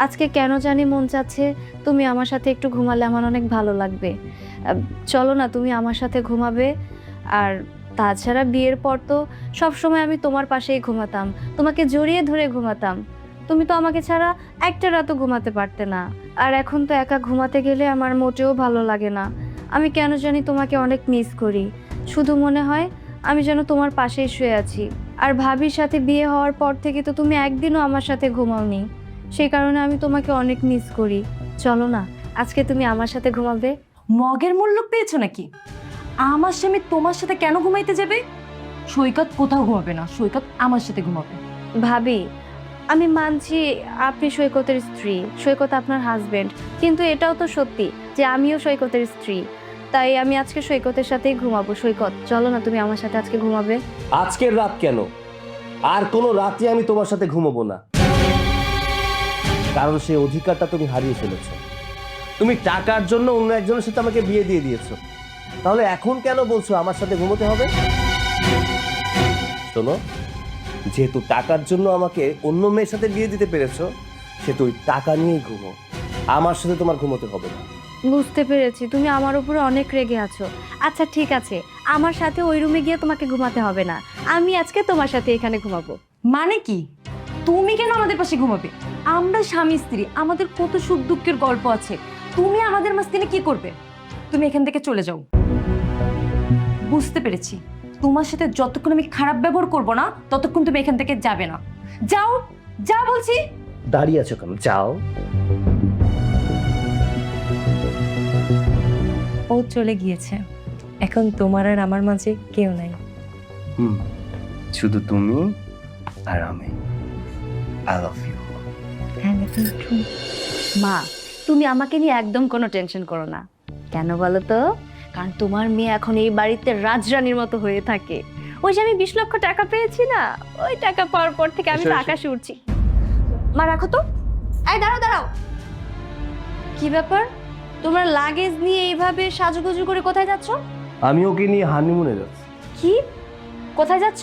আজকে কেন জানি মন চাচ্ছে তুমি আমার সাথে একটু ঘুমালে আমার অনেক ভালো লাগবে। চলো না, তুমি আমার সাথে ঘুমাবে। আর তাছাড়া বিয়ের পর তো সবসময় আমি তোমার পাশেই ঘুমাতাম, তোমাকে জড়িয়ে ধরে ঘুমাতাম। তুমি তো আমাকে ছাড়া একটা রাতও ঘুমাতে পারতে না। আর এখন তো একা ঘুমাতে গেলে আমার মোটেও ভালো লাগে না। আমি কেন জানি তোমাকে অনেক মিস করি। শুধু মনে হয় আমি যেন তোমার পাশেই শুয়ে আছি। আর ভাবির সাথে বিয়ে হওয়ার পর থেকে তো তুমি একদিনও আমার সাথে ঘুমাওনি, সেই কারণে আমি তোমাকে অনেক মিস করি। চলো না, আজকে তুমি আমার সাথে ঘুমাবে। মগের মূল্য পেয়েছো নাকি? আমার স্বামী তোমার সাথে কেন ঘুমাইতে যাবে? সৈকত কোথাও ঘুমাবে না, সৈকত আমার সাথে ঘুমাবে। ভাবি, আমি মানছি আপনি সৈকতের স্ত্রী, সৈকত আপনার হাজবেন্ড, কিন্তু এটাও তো সত্যি যে আমিও সৈকতের স্ত্রী। তাই আমি আজকে সৈকতের সাথেই ঘুমাবো। সৈকত, চলো না, তুমি আমার সাথে আজকে ঘুমাবে। আজকের রাত কেন, আর কোনো রাতে আমি তোমার সাথে ঘুমাবো না, কারণ সেই অধিকারটা তুমি হারিয়ে ফেলেছো। তুমি টাকার জন্য অন্য একজনের সাথে আমাকে বিয়ে দিয়ে দিয়েছো, তাহলে এখন কেন বলছো আমার সাথে ঘুমোতে হবে? শোনো, যেহেতু টাকার জন্য আমাকে অন্য মেয়ের সাথে বিয়ে দিতে পেরেছো, সেহেতু ওই টাকা নিয়েই ঘুমো, আমার সাথে তোমার ঘুমোতে হবে না। বুঝতে পেরেছি, তুমি আমার উপরে অনেক রেগে আছো। আচ্ছা ঠিক আছে, আমার সাথে ওই রুমে গিয়ে তোমাকে ঘুমাতে হবে না, আমি আজকে তোমার সাথে এখানে ঘুমাবো। মানে কি? তুমি কেন আমাদের পাশে ঘুমাবে? আমরা স্বামী স্ত্রী, আমাদের কত সুখ দুঃখের গল্প আছে। তুমি আমাদের মাঝখানে কি করবে? তুমি এখান থেকে চলে যাও। বুঝতে পেরেছি, তোমার সাথে যতক্ষণ আমি খারাপ ব্যবহার করব না ততক্ষণ তুমি এখান থেকে যাবে না। যাও, যা বলছি। দাঁড়িয়ে আছো কেন? যাও। ও চলে গিয়েছে। এখন তোমার আর আমার মাঝে কেউ নাই। শুধু তুমি আর আমি। I love you. মা, তুমি আমাকে নিয়ে একদম কোনো টেনশন করো না। কেন বলো তো? কারণ তোমার মেয়ে এখন এই বাড়িতে রাজরানীর মতো হয়ে থাকে। ওই যে আমি 20 লক্ষ টাকা পেয়েছি না, ওই টাকা পাওয়ার পর থেকে আমি তো আকাশে উঠছি। মা রাখো তো। এই দাঁড়াও দাঁড়াও, কি ব্যাপার? তোমরা লাগেজ নিয়ে এইভাবে সাজুগুজু করে কোথায় যাচ্ছ? আমি ওকে নিয়ে হানিমুনে যাচ্ছি। কি? কোথায় যাচ্ছ?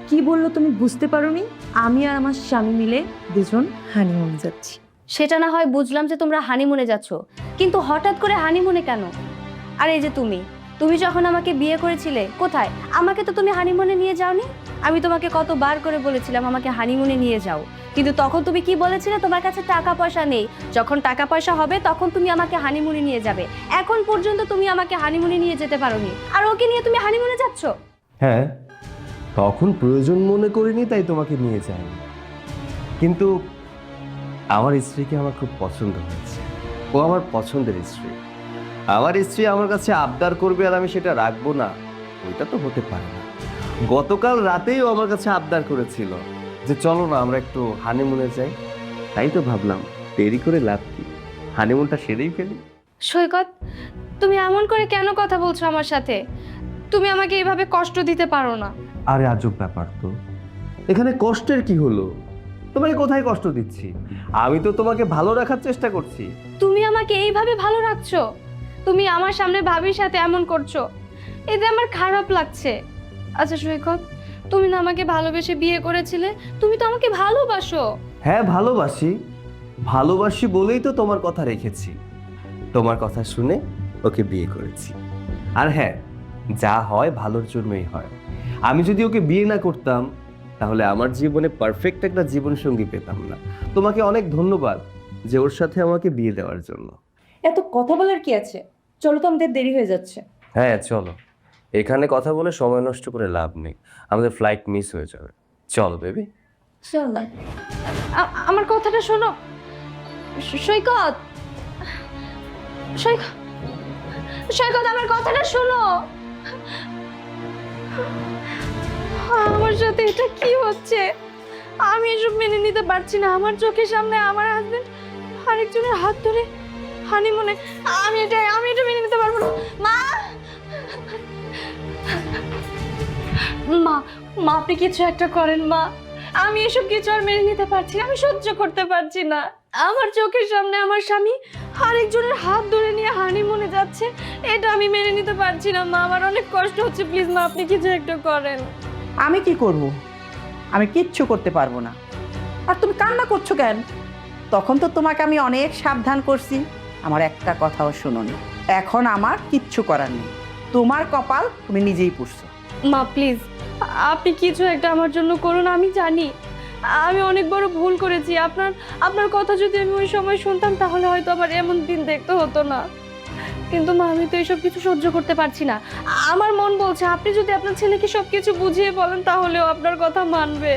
কি বললো তুমি বুঝতে পারোনি? আমি আর আমার স্বামী মিলে দুজন হানিমুনে যাচ্ছি। সেটা না হয় বুঝলাম যে তোমরা হানিমুনে যাচ্ছ, কিন্তু হঠাৎ করে হানিমুনে কেন? আর এই যে তুমি যখন আমাকে বিয়ে করেছিলে, কোথায়? আমাকে তো তুমি হানিমুনে নিয়ে যাওনি। আমি তোমাকে কতবার করে বলেছিলাম আমাকে হানিমুনে নিয়ে যাও, কিন্তু তখন তুমি কি বলেছিলে? তোমার কাছে টাকা পয়সা নেই, যখন টাকা পয়সা হবে তখন তুমি আমাকে হানিমুনে নিয়ে যাবে। এখন পর্যন্ত তুমি আমাকে হানিমুনে নিয়ে যেতে পারোনি, আর ওকে নিয়ে তুমি হানিমুনে যাচ্ছ। হ্যাঁ, তখন প্রয়োজন মনে করিনি, তাই তোমাকে নিয়ে যাইনি। কিন্তু আমার স্ত্রীকে আমার খুব পছন্দ হয়েছে। ও আমার পছন্দের স্ত্রী। আমার স্ত্রী আমার কাছে আবদার করবে আর আমি সেটা রাখবো না, ওইটা তো হতে পারে না। গতকাল রাতেই ও আমার কাছে আবদার করেছিল যে চলো না আমরা একটু হানিমুনে যাই। তাই তো ভাবলাম দেরি করে লাভ কি, হানিমুনটা সেরেই ফেলি। সৈকত, তুমি এমন করে কেন কথা বলছো আমার সাথে? তুমি আমাকে এইভাবে কষ্ট দিতে পারো না। আরে আজব ব্যাপার তো, এখানে কষ্টের কি হলো? তোমাকে কোথায় কষ্ট দিচ্ছি? আমি তো তোমাকে ভালো রাখার চেষ্টা করছি। তুমি আমাকে এইভাবে ভালো রাখছো? তুমি আমার সামনে ভাবির সাথে এমন করছো, এতে আমার খারাপ লাগছে। আচ্ছা সৈকত, তুমি না আমাকে ভালোবেসে বিয়ে করেছিলে, তুমি তো আমাকে ভালোবাসো। হ্যাঁ ভালোবাসি, ভালোবাসি বলেই তো তোমার কথা রেখেছি। তোমার কথা শুনে ওকে বিয়ে করেছি। আর হ্যাঁ, যা হয় ভালোর জন্যই হয়। আমি যদি ওকে বিয়ে না করতাম তাহলে আমার জীবনে পারফেক্ট একটা জীবনসঙ্গী পেতাম না। তোমাকে অনেক ধন্যবাদ যে ওর সাথে আমাকে বিয়ে দেওয়ার জন্য। এত কথা বলার কি আছে? চলো তো, আমাদের দেরি হয়ে যাচ্ছে। হ্যাঁ চলো, এখানে কথা বলে সময় নষ্ট করে লাভ নেই, আমাদের ফ্লাইট মিস হয়ে যাবে। চলো বেবি। চলো। আমার কথাটা শোনো সৈকত। সৈকত, সৈকত, আমার কথাটা শোনো। আমার সাথে এটা কি হচ্ছে? আমি এসব মেনে নিতে পারছি না। আমার চোখের সামনে আমার হাজবেন্ড আরেকজনের হাত ধরে হানিমুনে, আমি এটা মেনে নিতে পারবো না। মা, মা, মা, আপনি কিছু একটা করেন মা। আমি এসব কিছু আর মেনে নিতে পারছি না, আমি সহ্য করতে পারছি না। আমার চোখের সামনে আমার স্বামী আরেকজনের হাত ধরে নিয়ে হানিমুনে যাচ্ছে, এটা আমি মেনে নিতে পারছি না মা। আমার অনেক কষ্ট হচ্ছে, প্লিজ মা আপনি কিছু একটা করেন। আমি কি করব? আমি কিচ্ছু করতে পারবো না। আর তুমি কান্না করছো কেন? তখন তো তোমাকে আমি অনেক সাবধান করছি, আমার একটা কথাও শুনোনি। এখন আমার কিচ্ছু করার নেই, তোমার কপাল তুমি নিজেই পুষছো। মা প্লিজ আপনি কিছু একটা আমার জন্য করুন। আমি জানি আমি অনেক বড় ভুল করেছি। আপনার কথা যদি আমি ওই সময় শুনতাম তাহলে হয়তো আবার এমন দিন দেখতে হতো না। কিন্তু মা, আমি তো এইসব কিছু সহ্য করতে পারছি না। আমার মন বলছে আপনি যদি আপনার ছেলেকে সব কিছু বুঝিয়ে বলেন তাহলেও আপনার কথা মানবে।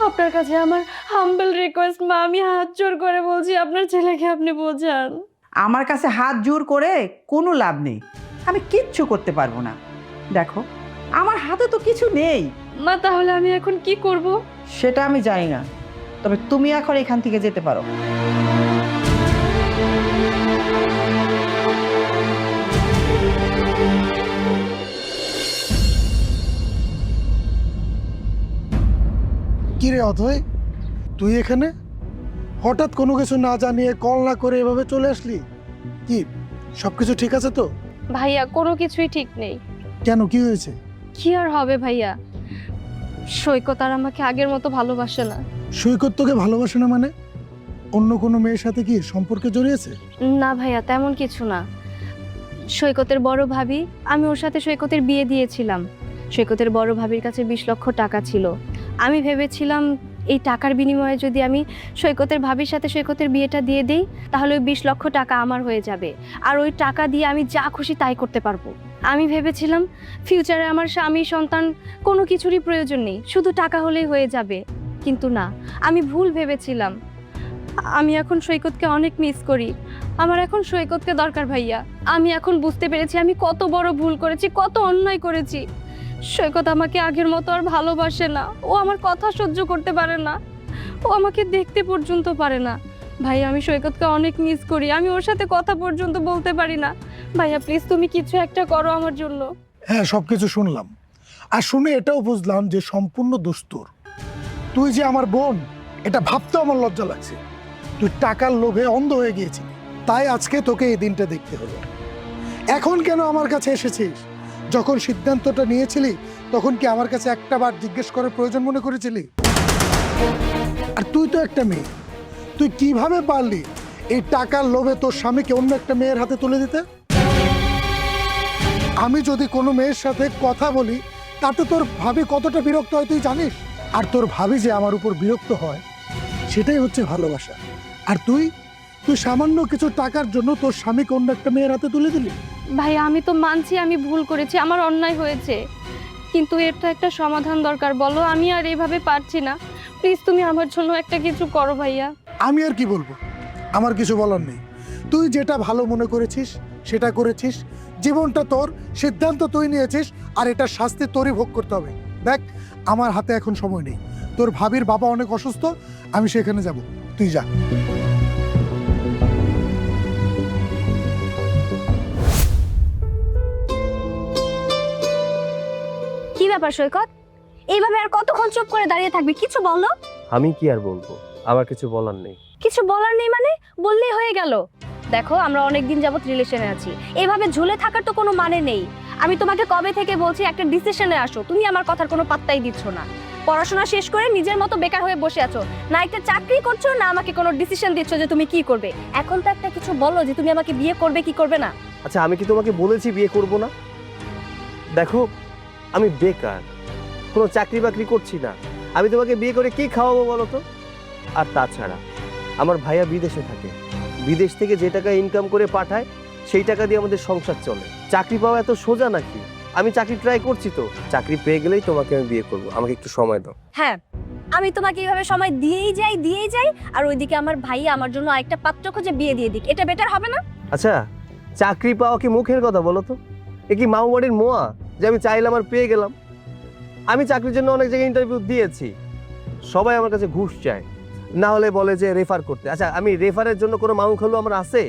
আপনার কাছে আমার হাম্বল রিকোয়েস্ট মা, আমি হাত জোর করে বলছি আপনার ছেলেকে আপনি বোঝান। আমার কাছে হাত জোর করে কোনো লাভ নেই, আমি কিচ্ছু করতে পারবো না। দেখো আমার হাতে তো কিছু নেই। মা তাহলে আমি এখন কি করব? সেটা আমি জানি না, তবে তুমি এখন এখান থেকে যেতে পারো। কি রে অথয়, তুই এখানে হঠাৎ কোনো কিছু না জানিয়ে কল না করে এভাবে চলে আসলি? কি সবকিছু ঠিক আছে তো? ভাইয়া কোনো কিছুই ঠিক নেই। কেন, কি হয়েছে? কি আর হবে ভাইয়া, সৈকত আর আমাকে আগের মতো ভালোবাসে না। সৈকত তোকে ভালোবাসে না মানে? অন্য কোনো মেয়ের সাথে কি সম্পর্কে জড়িয়েছে? না ভাইয়া, তেমন কিছু না। সৈকতের বড় ভাবি, আমি ওর সাথে সৈকতের বিয়ে দিয়েছিলাম। সৈকতের বড় ভাবির কাছে 20 লক্ষ টাকা ছিল। আমি ভেবেছিলাম এই টাকার বিনিময়ে যদি আমি সৈকতের ভাবির সাথে সৈকতের বিয়েটা দিয়ে দিই তাহলে ওই 20 লক্ষ টাকা আমার হয়ে যাবে, আর ওই টাকা দিয়ে আমি যা খুশি তাই করতে পারবো। আমি ভেবেছিলাম ফিউচারে আমার স্বামী সন্তান কোনো কিছুরই প্রয়োজন নেই, শুধু টাকা হলেই হয়ে যাবে। কিন্তু না, আমি ভুল ভেবেছিলাম। আমি এখন সৈকতকে অনেক মিস করি। আমার এখন সৈকতকে দরকার ভাইয়া। আমি এখন বুঝতে পেরেছি আমি কত বড় ভুল করেছি, কত অন্যায় করেছি। সৈকত আমাকে আগের মতো আর ভালোবাসে না, ও আমার কথা সহ্য করতে পারে না, ও আমাকে দেখতে পর্যন্ত পারে না। ভাইয়া আমি সৈকতকে অনেক মিস করি, আমি ওর সাথে কথা পর্যন্ত বলতে পারি না। ভাইয়া প্লিজ তুমি কিছু একটা করো আমার জন্য। হ্যাঁ, সব কিছু শুনলাম, আর শুনে এটাও বুঝলাম যে সম্পূর্ণ দুস্তর। তুই যে আমার বোন এটা ভাবতেও আমার লজ্জা লাগছে। তুই টাকার লোভে অন্ধ হয়ে গিয়েছিস, তাই আজকে তোকে এই দিনটা দেখতে হলো। এখন কেন আমার কাছে এসেছিস? যখন সিদ্ধান্তটা নিয়েছিলি তখন কি আমার কাছে একটা বার জিজ্ঞেস করার প্রয়োজন মনে করেছিলি? আর তুই তো একটা মেয়ে, তুই কিভাবে পারলি এই টাকার লোভে তোর স্বামীকে অন্য একটা মেয়ের হাতে তুলে দিতে? আমি যদি কোনো মেয়ের সাথে কথা বলি তাতে তোর ভাবি কতটা বিরক্ত হয় তুই জানিস? আর তোর ভাবি যে আমার উপর বিরক্ত হয় সেটাই হচ্ছে ভালোবাসা। আর তুই সামান্য কিছু টাকার জন্য তোর স্বামীকে অন্য একটা মেয়ের হাতে তুলে দিলি। ভাইয়া আমি তো মানছি আমি ভুল করেছি, আমার অন্যায় হয়েছে, কিন্তু এর তো একটা সমাধান দরকার। বলো, আমি আর এইভাবে পারছি না, প্লিজ তুমি আমার জন্য একটা কিছু করো ভাইয়া। আমি আর কি বলবো, আমার কিছু বলার নেই। তুই যেটা ভালো মনে করেছিস সেটা করেছিস, জীবনটা তোর, সিদ্ধান্ত তুই নিয়েছিস, আর এটার শাস্তি তোরই ভোগ করতে হবে। দেখ, আমার হাতে এখন সময় নেই, তোর ভাবির বাবা অনেক অসুস্থ, আমি সেখানে যাব, তুই যা। কি ব্যাপার সৈকত, এইভাবে আর কতক্ষণ চুপ করে দাঁড়িয়ে থাকবে? কিছু বলো। আমি কি আর বলবো, আমার কিছু বলার নেই। কিছু বলার নেই মানে? বললেই হয়ে গেল। দেখো আমরা অনেকদিন যাবত রিলেশনে আছি, এভাবে ঝুলে থাকার তো কোনো মানে নেই। আমি তোমাকে কবে থেকে বলছি একটা ডিসিশনে আসো, তুমি আমার কথার কোনো পাত্তাই দিচ্ছ না। পড়াশোনা শেষ করে নিজের মতো বেকার হয়ে বসে আছো, না একটা চাকরি করছো না আমাকে কোনো ডিসিশন দিচ্ছ যে তুমি কি করবে। এখন তো একটা কিছু বলো যে তুমি আমাকে বিয়ে করবে কি করবে না। আচ্ছা, আমি কি তোমাকে বলেছি বিয়ে করব না? দেখো, আমি বেকার, কোনো চাকরি বাকরি করছি না, আমি তোমাকে বিয়ে করে কি খাওয়াবো বলো তো? আর তাছাড়া আমার ভাইয়া বিদেশে থাকে, বিদেশ থেকে যে টাকা ইনকাম করে পাঠায় সেই টাকা দিয়ে আমাদের সংসার চলে। চাকরি পাওয়া এত সোজা নাকি? আমি চাকরি ট্রাই করছি, তো চাকরি পেয়ে গেলেই তোমাকে আমি বিয়ে করব, আমাকে একটু সময় দাও। হ্যাঁ, আমি তোমাকে এইভাবে সময় দিয়েই যাই, আর ওইদিকে আমার ভাইয়া আমার জন্য আরেকটা পাত্র খুঁজে বিয়ে দিয়ে দিক, এটা বেটার হবে না? আচ্ছা, চাকরি পাওয়া কি মুখের কথা বলো তো? এ কি মামুবাড়ির মোয়া যে আমি চাইলাম আর পেয়ে গেলাম? আমি চাকরির জন্য অনেক জায়গায় ইন্টারভিউ দিয়েছি, সবাই আমার কাছে ঘুষ চায়, না হলে বলে যে রেফার করতে। আচ্ছা, আমি রেফারের জন্য কোনো মামু খালু আমার আছে?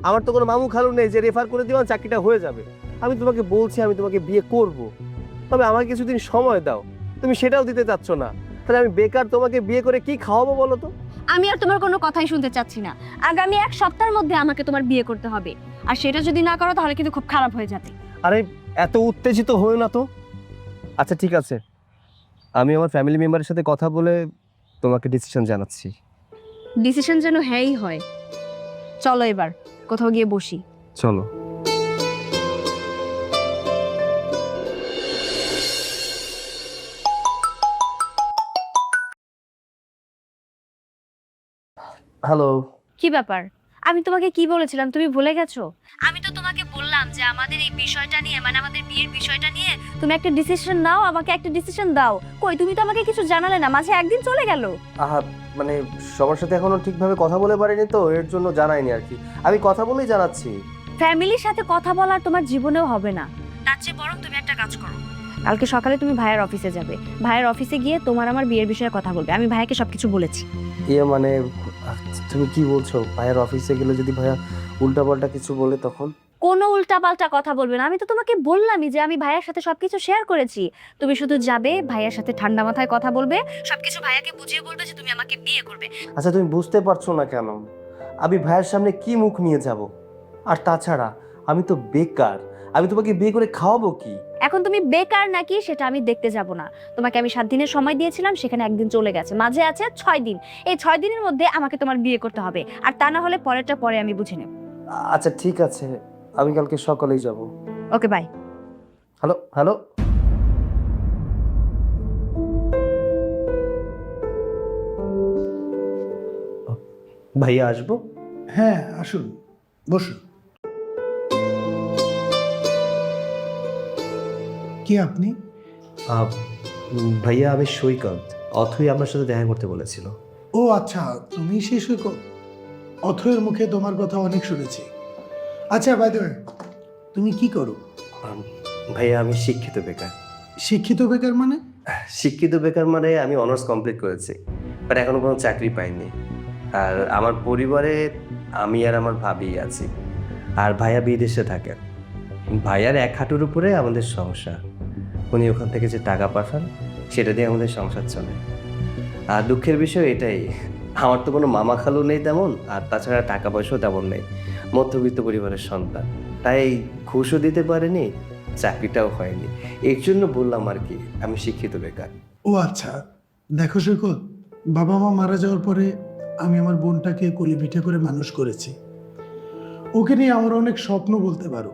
আমার তো কোনো মামু খালু নেই যে রেফার করে দিও চাকরিটা হয়ে যাবে। আমি তোমাকে বলছি আমি তোমাকে বিয়ে করব, তবে আমাকে কিছুদিন সময় দাও। তুমি সেটাও দিতে চাচ্ছ না, তাহলে আমি বেকার তোমাকে বিয়ে করে কি খাওয়াবো বলো তো? আমি আর তোমার কোনো কথাই শুনতে চাচ্ছি না। আগামী 1 সপ্তাহের মধ্যে আমাকে তোমার বিয়ে করতে হবে, আর সেটা যদি না করো তাহলে কিন্তু খুব খারাপ হয়ে যাবে। আরে এত উত্তেজিত হও না তো। আচ্ছা ঠিক আছে, আমি আমার ফ্যামিলি মেম্বারের সাথে কথা বলে তোমাকে ডিসিশন জানাচ্ছি। ডিসিশন যেন হ্যাঁই হয়। চলো এবার কোথাও গিয়ে বসি। চলো। হ্যালো। কি ব্যাপার? আমি তোমাকে কি বলেছিলাম তুমি ভুলে গেছো? আমি তো তোমাকে বললাম যে আমাদের এই বিষয়টা নিয়ে, মানে আমাদের বিয়ের বিষয়টা নিয়ে তুমি একটা ডিসিশন নাও, আমাকে একটা ডিসিশন দাও। কই, তুমি তো আমাকে কিছু জানালে না, মাঝে একদিন চলে গেল। আহা, মানে সবার সাথে এখনো ঠিকভাবে কথা বলে পারিনি, তো এর জন্য জানাইনি আর কি। আমি কথা বলেই জানাচ্ছি। ফ্যামিলির সাথে কথা বলার তোমার জীবনেও হবে না, তার চেয়ে বরং তুমি একটা কাজ করো, কালকে সকালে তুমি ভাইয়ের অফিসে যাবে, ভাইয়ের অফিসে গিয়ে তোমার আমার বিয়ের বিষয়ে কথা বলবে। আমি ভাইয়াকে সবকিছু বলেছি। ইয়ে মানে তুমি কি বলছো? ভাইয়ার অফিসে গেলে যদি ভাইয়া উল্টাপাল্টা কিছু বলে তখন? কোনো উল্টাপাল্টা কথা বলবে না, আমি তো তোমাকে বললামই যে আমি ভাইয়ার সাথে সবকিছু শেয়ার করেছি। তুমি শুধু যাবে, ভাইয়ার সাথে ঠান্ডা মাথায় কথা বলবে, সবকিছু ভাইয়াকে বুঝিয়ে বলবে যে তুমি আমাকে বিয়ে করবে। আচ্ছা, তুমি বুঝতে পারছো না কেন? আমি ভাইয়ের সামনে কি মুখ নিয়ে যাব? আর তাছাড়া আমি তো বেকার, আমি তোমাকে বিয়ে করে খাওয়াবো কি? এখন তুমি বেকার নাকি সেটা আমি দেখতে যাব না। তোমাকে আমি 7 দিনের সময় দিয়েছিলাম, সেখানে 1 দিন চলে গেছে, মাঝে আছে 6 দিন। এই 6 দিনের মধ্যে আমাকে তোমার বিয়ে করতে হবে, আর তা না হলে পরেরটা পরে আমি বুঝে নেব। আচ্ছা ঠিক আছে, আমি কালকে সকালেই যাব। ওকে, বাই। Hello hello. ভাইয়া আসবো? হ্যাঁ, আসুন, বসুন। কি আপনি? ভাইয়া আমি সৈকত, অথই আপনার সাথে দেখা করতে বলেছিল। ও আচ্ছা, তুমি সেই সৈকত। অথয়ের মুখে তোমার কথা অনেক শুনেছি। আচ্ছা বাই দ্য ওয়ে, তুমি কি করো? ভাইয়া আমি শিক্ষিত বেকার। শিক্ষিত বেকার মানে? শিক্ষিত বেকার মানে আমি অনার্স কমপ্লিট করেছি, বাট এখনো কোনো চাকরি পাইনি। আর আমার পরিবারে আমি আর আমার ভাবি আছি, আর ভাইয়া বিদেশে থাকেন। ভাইয়ার এক হাঁটুর উপরে আমাদের সংসার। উনি ওখান থেকে যে টাকা পাঠান সেটা দিয়ে আমাদের সংসার চলে। আর দুঃখের বিষয় এটাই, আমার তো কোনো মামা খালু নেই তেমন, আর তাছাড়া টাকা পয়সাও তেমন নেই। মধ্যবিত্ত পরিবারের সন্তান, তাই ঘুষও দিতে পারেনি, চাকরিটাও হয়নি। এর জন্য বললাম আর কি আমি শিক্ষিত বেকার। ও আচ্ছা, দেখো সৈকত, বাবা মা মারা যাওয়ার পরে আমি আমার বোনটাকে কোলে পিঠে করে মানুষ করেছি। ওকে নিয়ে আমার অনেক স্বপ্ন বলতে পারো,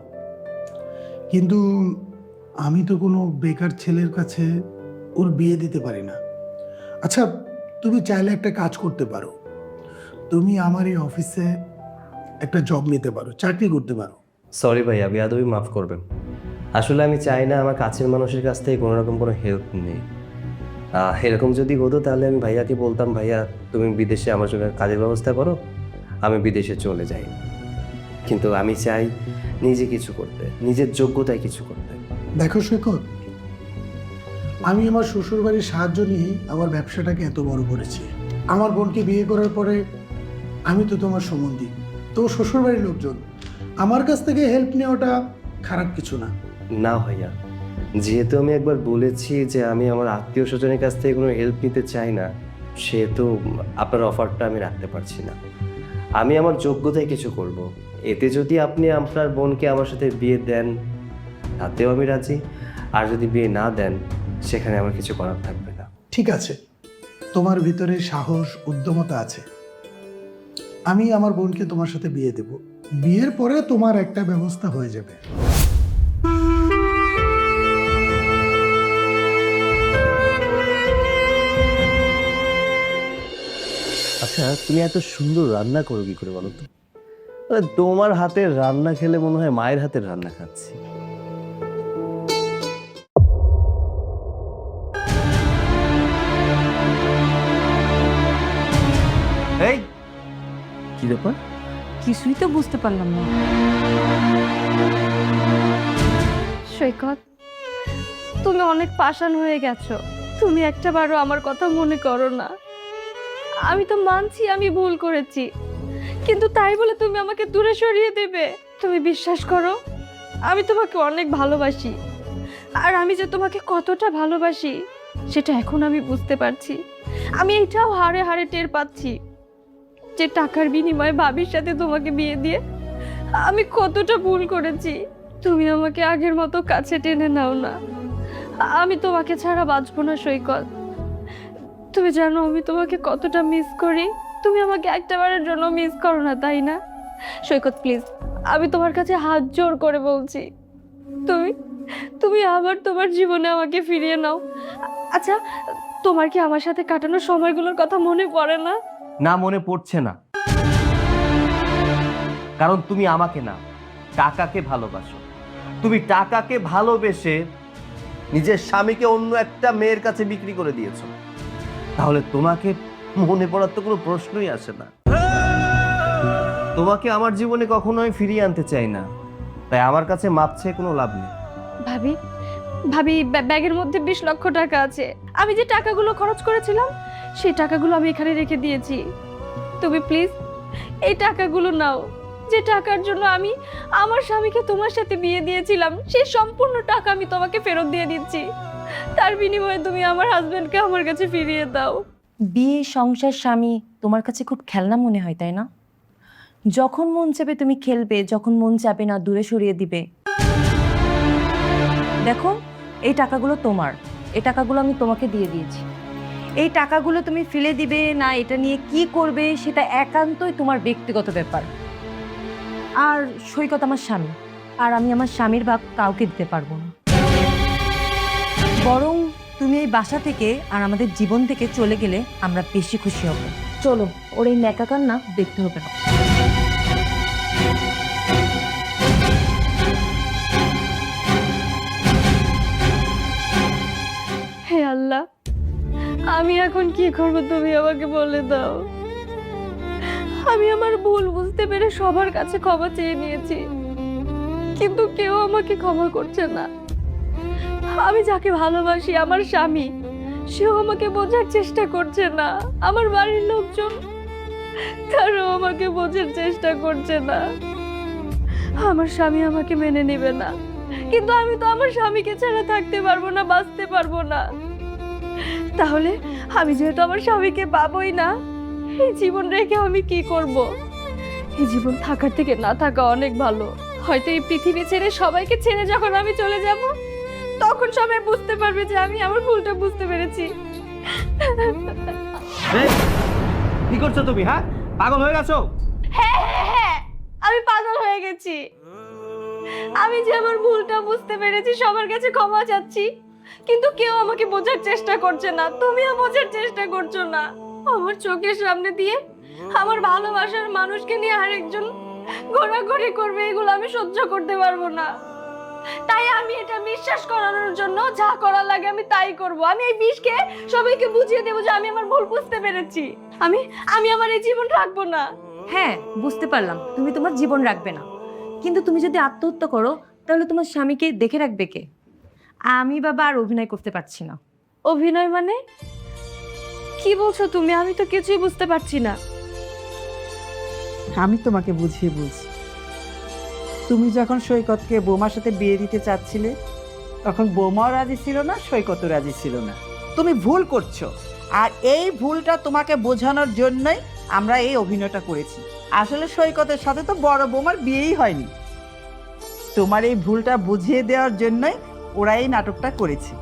কিন্তু আমি তো কোনো বেকার ছেলের কাছে ওর বিয়ে দিতে পারি না। আচ্ছা, তুমি চাইলে একটা কাজ করতে পারো, তুমি আমার এই অফিসে একটা জব নিতে পারো, চাকরি করতে পারো। সরি ভাইয়া, বেয়াদবি মাফ করবেন। আসলে আমি চাই না আমার কাছের মানুষের কাছ থেকে কোনো রকম কোনো হেল্প নেই। এরকম যদি হতো তাহলে আমি ভাইয়াকে বলতাম, ভাইয়া তুমি বিদেশে আমার জন্য কাজের ব্যবস্থা করো, আমি বিদেশে চলে যাই। কিন্তু আমি চাই নিজে কিছু করতে, নিজের যোগ্যতায় কিছু করতে। দেখো সৈকত, আমি আমার শ্বশুর বাড়ির সাহায্য নিয়ে আমার ব্যবসাটাকে এত বড় করেছি। আমার বোনকে বিয়ে করার পরে আমি তো তোমার সম্বন্ধী, তো শ্বশুর বাড়ির লোকজন, আমার কাছ থেকে হেল্প নেওয়াটা খারাপ কিছু না। না ভাইয়া, যেহেতু আমি একবার বলেছি যে আমি আমার আত্মীয় স্বজনের কাছ থেকে কোনো হেল্প নিতে চাই না, সেহেতু আপনার অফারটা আমি রাখতে পারছি না। আমি আমার যোগ্যতায় কিছু করব। এতে যদি আপনি আপনার বোনকে আমার সাথে বিয়ে দেন তাতেও আমি রাজি, আর যদি বিয়ে না দেন সেখানে আমার কিছু করার থাকবে না। ঠিক আছে, তোমার ভিতরে সাহস উদ্যমতা আছে, আমি আমার বোনকে তোমার সাথে বিয়ে দেব। বিয়ের পরে তোমার একটা ব্যবস্থা হয়ে যাবে। আচ্ছা, তুমি এত সুন্দর রান্না করো কি করে বলো তো? তোমার হাতের রান্না খেলে মনে হয় মায়ের হাতের রান্না খাচ্ছি। এই কি ব্যাপার? কিছুই তো বুঝতে পারলাম না। সৈকত, তুমি অনেক পাষাণ হয়ে গেছো। তুমি একটাবারও আমার কথা মনে করো না। আমি তো মানছি আমি ভুল করেছি, কিন্তু তাই বলে তুমি আমাকে দূরে সরিয়ে দেবে? তুমি বিশ্বাস করো, আমি তোমাকে অনেক ভালোবাসি। আর আমি যে তোমাকে কতটা ভালোবাসি সেটা এখন আমি বুঝতে পারছি। আমি এটাও হাড়ে হাড়ে টের পাচ্ছি যে টাকার বিনিময়ে ভাবির সাথে তোমাকে বিয়ে দিয়ে আমি কতটা ভুল করেছি। তুমি আমাকে আগের মতো কাছে টেনে নাও না। আমি তোমাকে ছাড়া বাঁচবো না সৈকত। তুমি জানো আমি তোমাকে কতটা মিস করি। তুমি আমাকে একটাবারের জন্য মিস করো না, তাই না? সৈকত প্লিজ, আমি তোমার কাছে হাত জোর করে বলছি, তুমি তুমি আবার তোমার জীবনে আমাকে ফিরিয়ে নাও। আচ্ছা, তোমার কি আমার সাথে কাটানো সময়গুলোর কথা মনে পড়ে না? না, মনে পড়ছে না, কারণ তুমি আমাকে না, টাকাকে ভালোবাসো। তুমি টাকাকে ভালোবেসে নিজের স্বামীকে অন্য একটা মেয়ের কাছে বিক্রি করে দিয়েছো। তাহলে তোমাকে মনে পড়ার তো কোনো প্রশ্নই আসে না। তোমাকে আমার জীবনে কখনো আমি ফিরিয়ে আনতে চাই না, তাই আমার কাছে মাপ চেয়ে কোনো লাভ নেই। ভাবি, ভাবি, ব্যাগের মধ্যে 20 লক্ষ টাকা আছে। আমি যে টাকাগুলো খরচ করেছিলাম সেই টাকাগুলো আমি এখানে রেখে দিয়েছি। তুমি প্লিজ এই টাকাগুলো নাও। যে টাকার জন্য আমি আমার স্বামীকে তোমার সাথে বিয়ে দিয়েছিলাম সেই সম্পূর্ণ টাকা আমি তোমাকে ফেরত দিয়ে দিচ্ছি। তার বিনিময়ে তুমি আমার হাজবেন্ডকে আমার কাছে ফিরিয়ে দাও। বিয়ে, সংসার, স্বামী তোমার কাছে খুব খেলনা মনে হয়, তাই না? যখন মন চাবে তুমি খেলবে, যখন মন চাবে না দূরে সরিয়ে দিবে। দেখো, এই টাকাগুলো তোমার, এই টাকাগুলো আমি তোমাকে দিয়ে দিয়েছি। এই টাকাগুলো তুমি ফেলে দিবে না এটা নিয়ে কি করবে সেটা একান্তই তোমার ব্যক্তিগত ব্যাপার। আর সৈকত আমার স্বামী, আর আমি আমার স্বামীর ভাগ কাউকে দিতে পারবো না। বরং তুমি এই বাসা থেকে আর আমাদের জীবন থেকে চলে গেলে আমরা বেশি খুশি হব। চলো, ওর এই ন্যাকা কান্না দেখতে হবে না। হে আল্লাহ, আমি এখন কি করব তুমি আমাকে বলে দাও। আমি আমার ভুল বুঝতে পেরে সবার কাছে ক্ষমা চেয়ে নিয়েছি, কিন্তু কেউ আমাকে ক্ষমা করছে না। আমি যাকে ভালোবাসি, আমার স্বামী, সেও আমাকে বোঝার চেষ্টা করছে না। আমার বাড়ির লোকজন, তারাও আমাকে বোঝার চেষ্টা করছে না। আমার স্বামী আমাকে মেনে নেবে না, কিন্তু আমি তো আমার স্বামীকে ছাড়া থাকতে পারবো না, বাঁচতে পারবো না। তাহলে আমি যেহেতু আমার স্বামীকে পাবোই না, এই জীবন রেখে আমি কি করব? এই জীবন থাকার থেকে না থাকা অনেক ভালো। হয়তো এই পৃথিবী ছেড়ে, সবাইকে ছেড়ে যখন আমি চলে যাব, তখন সবাই বুঝতে পারবে যে আমি আমার ভুলটা বুঝতে পেরেছি। কি করছো তুমি? হ্যাঁ, পাগল হয়ে গেছো? হ্যাঁ হ্যাঁ হ্যাঁ, আমি পাগল হয়ে গেছি। আমি যে আমার ভুলটা বুঝতে পেরেছি, সবার কাছে ক্ষমা চাচ্ছি, কিন্তু কেউ আমাকে বোঝার চেষ্টা করছে না। তুমিও বোঝার চেষ্টা করছো না। আমার চোখের সামনে দিয়ে আমার ভালোবাসার মানুষকে নিয়ে আরেকজন ঘোরাঘুরি করবে, এগুলো আমি সহ্য করতে পারবো না। তাই আমি এটা বিশ্বাস করানোর জন্য যা করা লাগে আমি তাই করব। আমি এই বিষকে সবাইকে বুঝিয়ে দেবো যে আমি আমার ভুল বুঝতে পেরেছি। আমি আমার এই জীবন রাখবো না। হ্যাঁ, বুঝতে পারলাম তুমি তোমার জীবন রাখবে না, কিন্তু তুমি যদি আত্মহত্যা করো তাহলে তোমার স্বামীকে দেখে রাখবে কে? আমি বাবা আর অভিনয় করতে পারছি না। অভিনয় মানে কি বলছো তুমি? আমি তো কিছুই বুঝতে পারছি না। আমি তোমাকে বুঝিয়ে বলছি। তুমি যখন সৈকতকে বৌমার সাথে বিয়ে দিতে চাচ্ছিলে, তখন বৌমাও রাজি ছিল না, সৈকতও রাজি ছিল না। তুমি ভুল করছো, আর এই ভুলটা তোমাকে বোঝানোর জন্যই আমরা এই অভিনয়টা করেছি। আসলে সৈকতের সাথে তো বড় বৌমার বিয়েই হয়নি। তোমার এই ভুলটা বুঝিয়ে দেওয়ার জন্যই ওরা এই নাটকটা করেছে,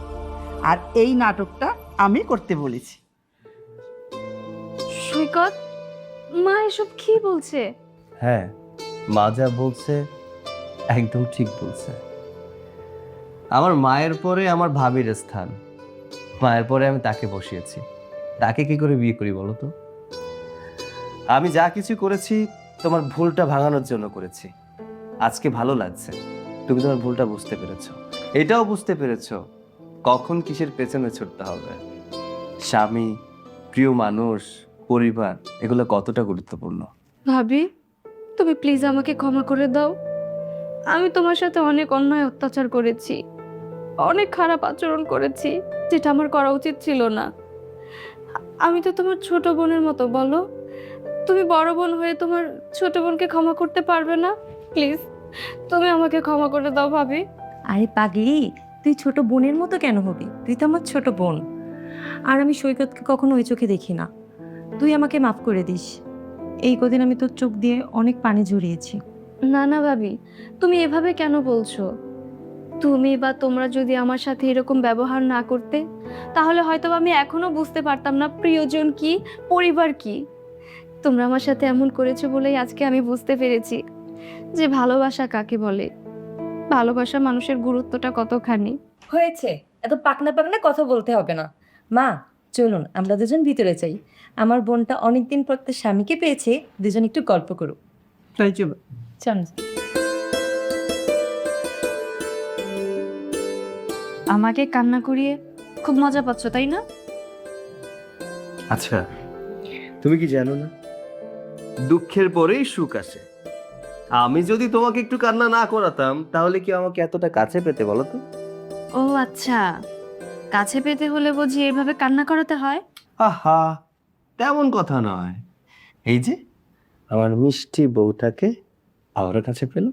আর এই নাটকটা আমি করতে বলেছি। সৈকত, মা এসব কি বলছে? হ্যাঁ, মা যা বলছে একদম ঠিক বলছে। আমার মায়ের পরে আমার ভাবির স্থান, মায়ের পরে আমি তাকে বসিয়েছি। তাকে কি করে বিয়ে করি বলো তো? আমি যা কিছু করেছি তোমার ভুলটা ভাঙানোর জন্য করেছি। আজকে ভালো লাগছে তুমি তোমার ভুলটা বুঝতে পেরেছো, এটাও বুঝতে পেরেছো কখন কিসের পেছনে ছুটতে হবে। স্বামী, প্রিয় মানুষ, পরিবার, এগুলো কতটা গুরুত্বপূর্ণ। ভাবি, তুমি প্লিজ আমাকে ক্ষমা করে দাও। আমি তোমার সাথে অনেক অন্যায় অত্যাচার করেছি, অনেক খারাপ আচরণ করেছি, যেটা আমার করা উচিত ছিল না। আমি তো তোমার ছোট বোনের মতো, বলো তুমি বড় বোন হয়ে তোমার ছোট বোনকে ক্ষমা করতে পারবে না? প্লিজ তুমি আমাকে ক্ষমা করে দাও ভাবি। আরে পাগলি, তুই ছোট বোনের মতো কেন হবি? তুই তো আমার ছোট বোন। আর আমি সৈকতকে কখনো ওই চোখে দেখি না। তুই আমাকে মাফ করে দিস। এই কদিন আমি তোর চোখ দিয়ে অনেক পানি ঝরিয়েছি। না না ভাবি, তুমি এভাবে কেন বলছো? তুমি বা তোমরা যদি আমার সাথে এরকম ব্যবহার না করতে, তাহলে হয়তো আমি এখনো বুঝতে পারতাম না প্রিয়জন কি, পরিবার কি। তোমরা আমার সাথে এমন করেছো বলেই আজকে আমি বুঝতে পেরেছি যে ভালোবাসা কাকে বলে, ভালোবাসা মানুষের গুরুত্বটা কতখানি। হয়েছে, এত পাকনা পাকনা কথা বলতে হবে না। মা, চলুন আমরা দুজন ভিতরে যাই। আমার বোনটা অনেকদিন পর তার স্বামীকে পেয়েছে, দুজন একটু গল্প করুক। তাই চলো। চল। আমাকে কান্না করিয়ে খুব মজা পাচ্ছ, তাই না? আচ্ছা, তুমি কি জানো না, দুঃখের পরেই সুখ আসে। আমি যদি তোমাকে একটু কান্না না করাতাম, তাহলে কি আমাকে এতটা কাছে পেতে বলো তো? ও আচ্ছা, কাছে পেতে হলে বুঝি এভাবে কান্না করাতে হয়? আহা, তেমন কথা নয়। এই যে আমার মিষ্টি বউটাকে আমার কাছে পেলো।